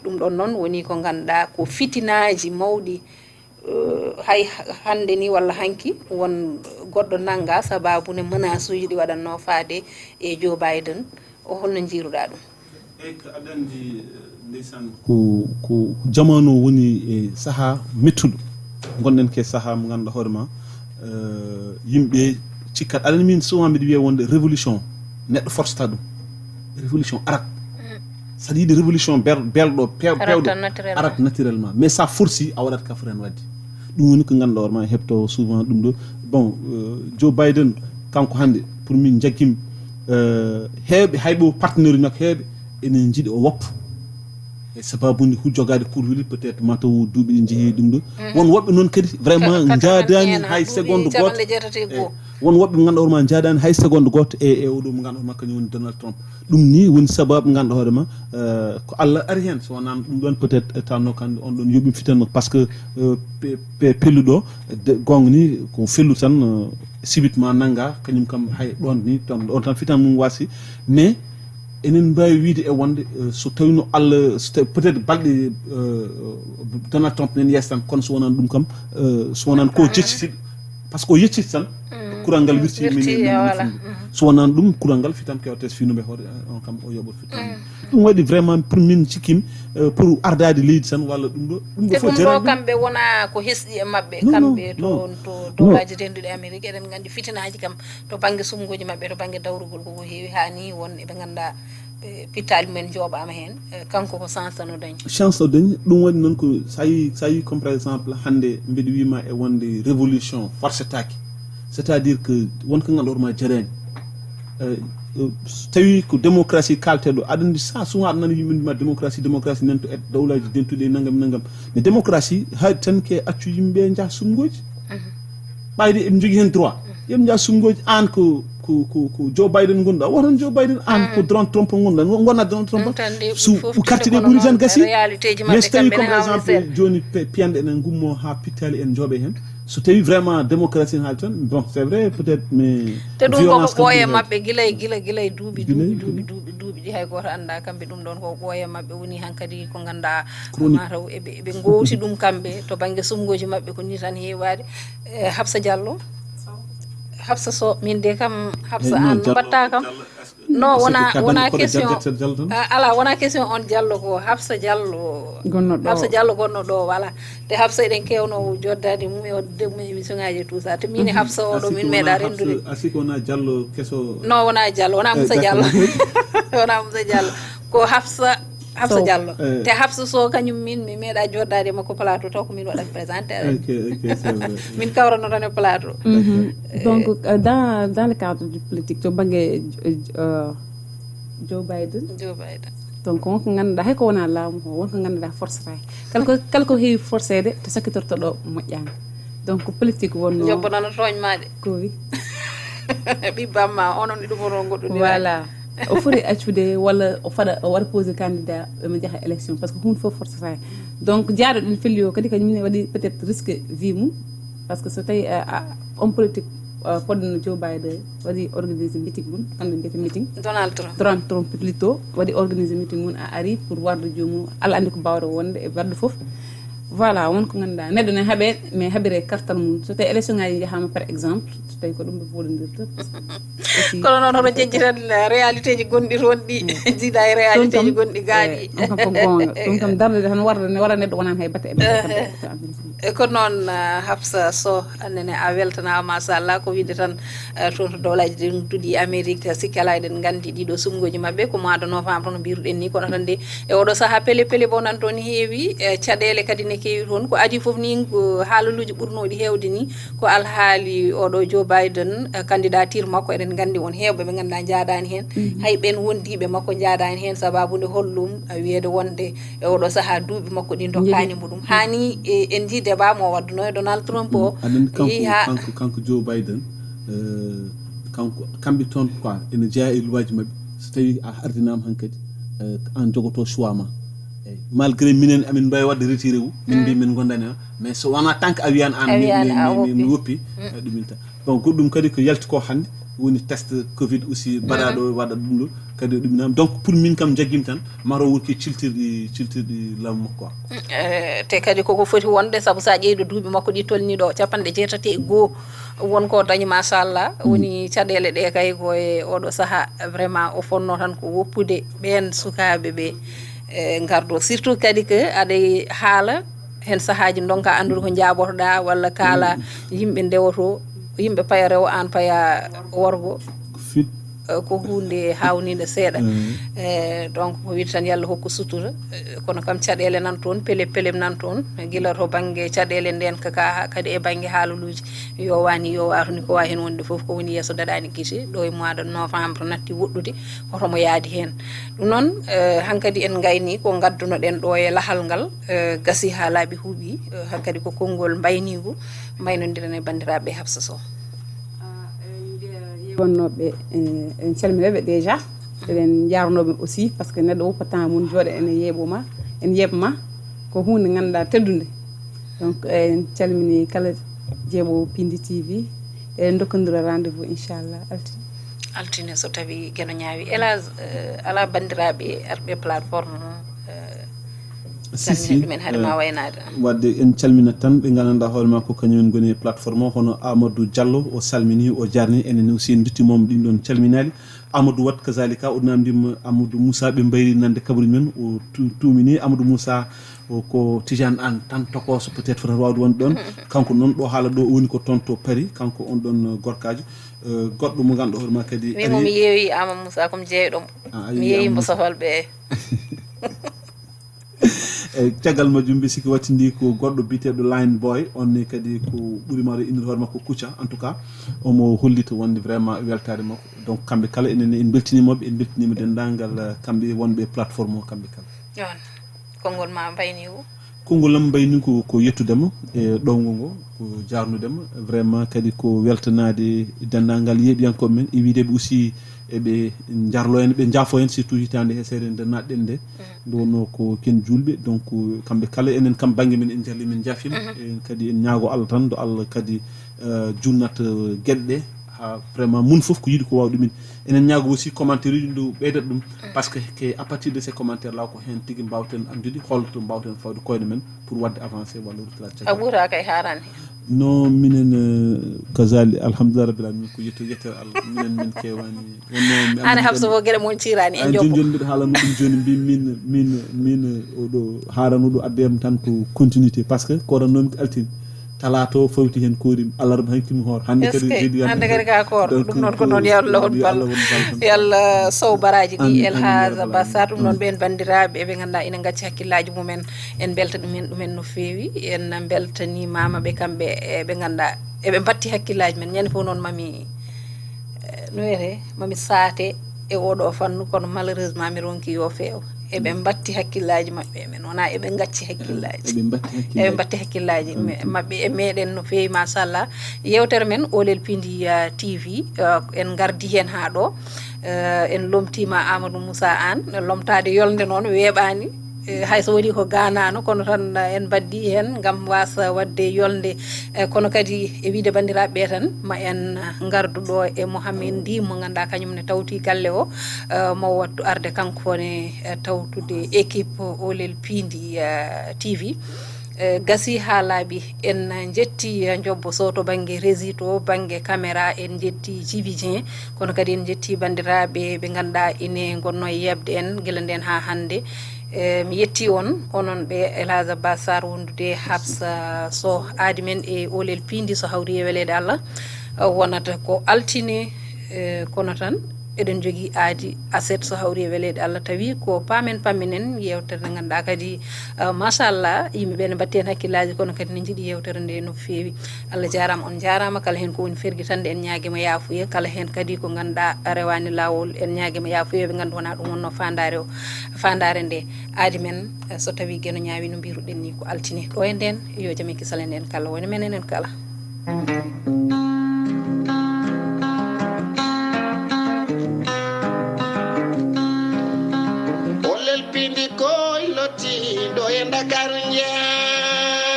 ɗum ɗon noon woni ko ganduɗa ko fitinaji mawɗi hay hande ni walla hanki won goɗɗo nanga sababune menace uji ɗi waɗanno faade e Joe Biden o holno jiiruɗa ɗum eyyi ko aɗa andi ndeysan ko jamanu woni e saaha mettuɗo gonɗen ke saaha mo ganduɗa hoorema yimɓe cikkat aɗa min souvent mbiɗa wiya wonde révolution neɗɗo forceta ɗum révolution arat saɗa yiiɗi révolution belɗo pewɗo arat naturellement mais sa forci a waɗat kafren wadde ɗum woni ko ganduɗa hoorema heɓto souvent ɗum ɗo bon Joe Biden kanko hande pour min jaggimi heewɓe hayɓo partenaire uji makko heewɓe enen jiiɗi o woppa e sababude hu jogade kurwili peut être mataw duuɓi ɗi jeehi ɗum ɗo won woɓɓe noon kadi vraiment jaadani hay seconde goto won woɓɓe mo ganduɗa hoorema jaadani hay seconde goto e oɗo mo ganduɗa hoorema kañum woni Donald Trump ɗum ni woni sababu ganduɗa hoorema ko Allah ari hen so wonano ɗum ɗon peut être tanno kandi on ɗon yoɓimi fitanno par ce que pelluɗo gonga ni ko fellu tan subitement nanga kañum kam hay ɗon ni on tan fitan mum wasi mais enen mbawi wiide e wonde so tawino Allah peut être balɗe Donald Trump nen yes tan kono so wonano ɗum kam so wonano ko jeccitiɗo par ce que o yecciti tan kurangal wirti voilà so wonan dum kurangal fitam kewtes finuɓe hoore on kam o yoɓot fitam ɗum waɗi vraiment pour min cikkim pour ardade leydi tan walla ɗum ɗo fof ɗum ɗo kamɓe wona ko hesɗi e mabɓe kamɓe to dowlaji renduɗe Amérique eɗen gandi fitinaji kam to banggue sumgoji mabɓe to banggue dawrugol koko heewi ha ni won eɓe ganduɗa pitali mumen jooɓama hen kanko ko chance no dañi chance o dañi ɗum waɗi noon ko sa yi comme par exemple hande mbeɗa wima e wonde révolution forcetaki c'est à dire que wonko ganduɗorma jarani tawi ko démocratie kalteɗo aɗa andi sa souvent aɗa nani yimɓe mbima démocratie nanto et dawlaji dentuɗe e naggam mais démocratie haadi tan ke accu yimɓe jaa sumgoji ɓayde eɓe jogui hen droit yoɓe jaa sumgoji an ko Joe Biden gonɗa wotan Joe Biden an ko Donald Trump gonɗa gonna Donald Trump so carte ɗe ɓuuri tan gasi mais so tawi comme par exemple joni piyanɗe enen gummo ha pittali en jooɓe hen so tawi vraiment démocratie haali tan bon c'est vrai peut être mais te ɗum koko ɓooye mabɓe guilay duuɓi ɗi hay goto anda kamɓe ɗum ɗon koko ɓooye mabɓe woni hankkadi ko ganduɗa mataw eɓe gowti ɗum kamɓe to banggue sumgoji mabɓe ko ni tan heewade Habsa Diallo Habsa Sow min de kam Habsa an batta kam non wona question ala wona question on Diallo ko Habsa Diallo gonno ɗo voilà te Habsa eɗen kewno joddade mum e wadde mum émission ngaji tout ça te min Habsa oɗo min meeɗa rendude asiko wona Diallo keso non wona Diallo wona Moussa Diallo wona Moussa Diallo ko Habsa Diallo te Habsa Sow kañum min mi meeɗa joddade makko plateau taw ko min waɗat présenté min kawrano tan e plateau donc dans le cadre du politique to banggue Joe Biden donc wonko ganduɗa hay ko wona laamu o wonko ganduɗa forcetake kala ko heewi forcéde to sakkitorto ɗo moƴƴani donc politique wonno jobbonono tooñmaɗe ko wi ɓibbamma onon ɗum onon goɗɗo voilà o foti accude walla o waɗa posé candidat ɓe jaaha élection par ce que hunde fof forcetake donc jaaɗo ɗen felli o kadi kañumne waɗi peut être risque vie mum par ce que so tawi homme politique podno Joe Biden waɗi organisé meeting mum kamɓe mbiyata meeting Donald Trump plutôt waɗi organisé meeting mum a ari pour warde jomum Allah andi ko bawɗo wonde e warde foof voilà wonko ganduɗa neɗɗo ne haaɓe mais haɓire kartal mum so tawi élection ngaji jahama par exemple so tawi ko ɗum ɓe foɗodirta kono noon hono jejji tan réalité ji gonɗi toon ɗi jiiɗa e réalité ji gonɗi gaaɗi ɗum kam ko gonga ɗum kam darde tan wara neɗɗo wonani hay batte e ko noon Habsa Sow annene a weltanama machallah ko winde tan toon to dowlaji ɗin tuuɗi Amérique sikki ala eɗen gandi ɗiɗo sumgoji mabɓe ko mois de novembre no mbiruɗen ni kono tan de e oɗo saaha pele bo nan toon heewi caɗele kadi ne keewi toon ko adi foof ni ko haalaluji ɓurnoɗi hewde ni ko alhaali oɗo Joe Biden candidature makko eɗen gandi won hewɓe ɓe ganduɗa jaadani hen hay ɓen wondiɓe makko jaadani hen sababude hollum wiyede wonde e oɗo saaha duuɓi makko ɗi dokkani mo ɗum hani en ji débat mo wadduno e Donald Trump o kanko Joe Biden kanko kamɓe toon quoi ene jeeya e luwaji mabɓe so tawi a ardinama hankadi an jogoto choix ma eyyi malgré minen amin mbawi wadde retiré wu min mbi min gondani mais so wona tant que a wiyani an mi woppi ɗumin tan donc goɗɗum kadi ko yalti ko hande woni test covid aussi mbaɗaɗo waɗa ɗum ɗo kadi ɗuminama donc pour min kam jaggimi tan maro wonki ciltirɗi laamu makko te kadi koko foti wonde saabu sa ƴeyɗo duuɓi makko ɗi tolni ɗo 1jeetati wonko dañi machallah woni caɗele ɗe kay koye oɗo saaha vraiment o fonno tan ko woppude ɓen sukaɓe ɓe gardo surtout kadi que aɗa haala hen saahaji donka andude ko jabotoɗa walla kaala yimɓe ndewoto yimɓe paya rewo an paya worgo ko hunde hawnide seeɗa donc ko wiide tan yallah hokku sutura kono kam caɗele nan toon pelem nan toon guila to banggue caɗele nden kaka kadi e banggue haaluluji yowani yowato ni ko wawi hen wonde foof ko woni yesso daɗani guite ɗo e mois de novembre natti woɗɗude hotomo yaadi hen ɗum noon hankkadi en gayni ko gaddunoɗen ɗo e lahal ngal gasi ha laaɓi huuɓi hankkadi ko konngol mbaynigu mbaynodiren e bandiraɓe Habsa Sow wonnoɓe en calminaɓe déjà eɗen jarnoɓe aussi par ce que neɗɗo woppata mum jooɗa ene yeeɓoma en yeɓma ko hunde ganduɗa teddude donc en calmini kala jeeɓowo Pindi TV eɗen dokkodira rendez-vous inchallah altine so tawi gueno ñaawi Elage ala bandiraɓe arɓe plateforme salmina ɗumen haade ma waynade wadde en calminat tan ɓe gandanɗa hoore ma ko kañumen goni plateforme o hono Amadou Diallo o salmini o jarni enen aussi en duttimomo ɗin ɗon calminali Amadou Wat kazalika o namdima Amadou Moussa ɓe mbayri nande kabaruji men o tumini Amadou Moussa ko Tidiane an tan tokoso peut être fotata wawde wonde ɗon kanko noon ɗo haala ɗo woni ko toon to Paris kanko on ɗon gorkajo goɗɗo mo ganduɗo hoore ma kadi mimo mi yeewi Amadou Moussa komi jeeyɗomo mi yeeyimo soholɓe caggal majjum mbi sikki wattindi ko goɗɗo biteɗo line boy onne kadi ko ɓuuri mawde innir hoore makko Kouthia en tout cas omo hollita wonde vraiment weltare makko donc kamɓe kala enen en beltinimoɓe en beltinima dendagal kamɓe wonɓe plateforme o kamɓe kala on konngol ma mbayni o konngol am mbayni ko yettudema e ɗowgo ngo ko jarnudema vraiment kadi ko weltanade dendagal yeeɓiyankoɓe men e wideɓe aussi eɓe jarlo en ɓe jaafo en surtout hitande heesere nde natɗen nde nde wonno ko ken julɓe donc kamɓe kala enen kam banggue men en jalli min jaafima kadi en ñaago Allah tan do Allah kadi junnat gueɗe ɗe ha vraiment mun foof ko yiiɗi ko wawa ɗumen enen ñaago aussi commentaire uji ndu ɓeydata ɗum par ce que à partir de ces commentaires là ko hen tigui mbawten andude holto mbawten fawde koyɗe men pour wadde avancé walla ruttala a ɓuura kay harani non minen kazali alhamdulillah rabbil alamin ko yettere Allah minen min kewani wonno ane habso bo gueɗe mon cirani en jobbo joni mbiɗa haalano ɗum joni mbi min oɗo haranuɗo addema tan ko continuité par ce que ko rannomi ko altini talato fawti hen korim alarba hankimi hoor hande kadi hande kadi ka koor ɗum noon ko noon yo Allah won bal yo Allah sow baraji ɗi El Hadj Bassar ɗum noon ɓen bandiraɓe ɓe ganduɗa ina gacci hakkillaji mumen en belta ɗumen no fewi en beltanimama ɓe kamɓe ɓe ganduɗa eɓe batti hakkillaji men ñande fof noon mami no wiyete mami saate e oɗo fannu kono malheureusement mi ronki yo feewa eɓe batti hakkillaji mabɓe men wona eɓe gacci hakkillaji eɓe batti hakkillaji mabɓe e meɗen no fewi machallah yewtere men Olel Pindi TV en gardi hen ha ɗo en lomtima Amadou Moussa Anne lomtade yolde noon weeɓani hayso woni ko ganano kono tan en baddi hen gam wasa wadde yolde kono kadi e wiide bandiraɓe tan ma en gardu ɗo e Mouhamed Ndi mo ganduɗa kañumne tawti galle o mo wattu arde kanko fone tawtude équipe Olel Pindi TV gasi ha laaɓi en jetti jobbo sow to banggue régie to banggue caméra en jetti Djiby Dieng kono kadi en jetti bandiraɓe ɓe ganduɗa ine gonno yebde en guila nden ha hande mi yetti on onon ɓe El Hadj Bassar wondude Habsa Sow aadi men e Olel Pindi so hawri e welede Allah wonata ko altine kono tan eɗen jogui aadi aset so hawri e welede Allah tawi ko pamen pamminen yewtere nde ganduɗa kadi machallah yimɓeɓe ne batti hen hakkillaji kono kadi ne jiiɗi yewtere nde no fewi Allah jarama on jarama kala hen ko woni ferguitande en ñaguima yafuya kala hen kadi ko ganduɗa rewani lawol en ñaguima yafuya ɓe gandu wona ɗum wonno fandare nde aadi men so tawi gueno ñaawi no mbiruɗen ni ko altine ɗo e nden yo jaam e kisal en kala woni men enen kala Olel Pindi koy loti do e Dakar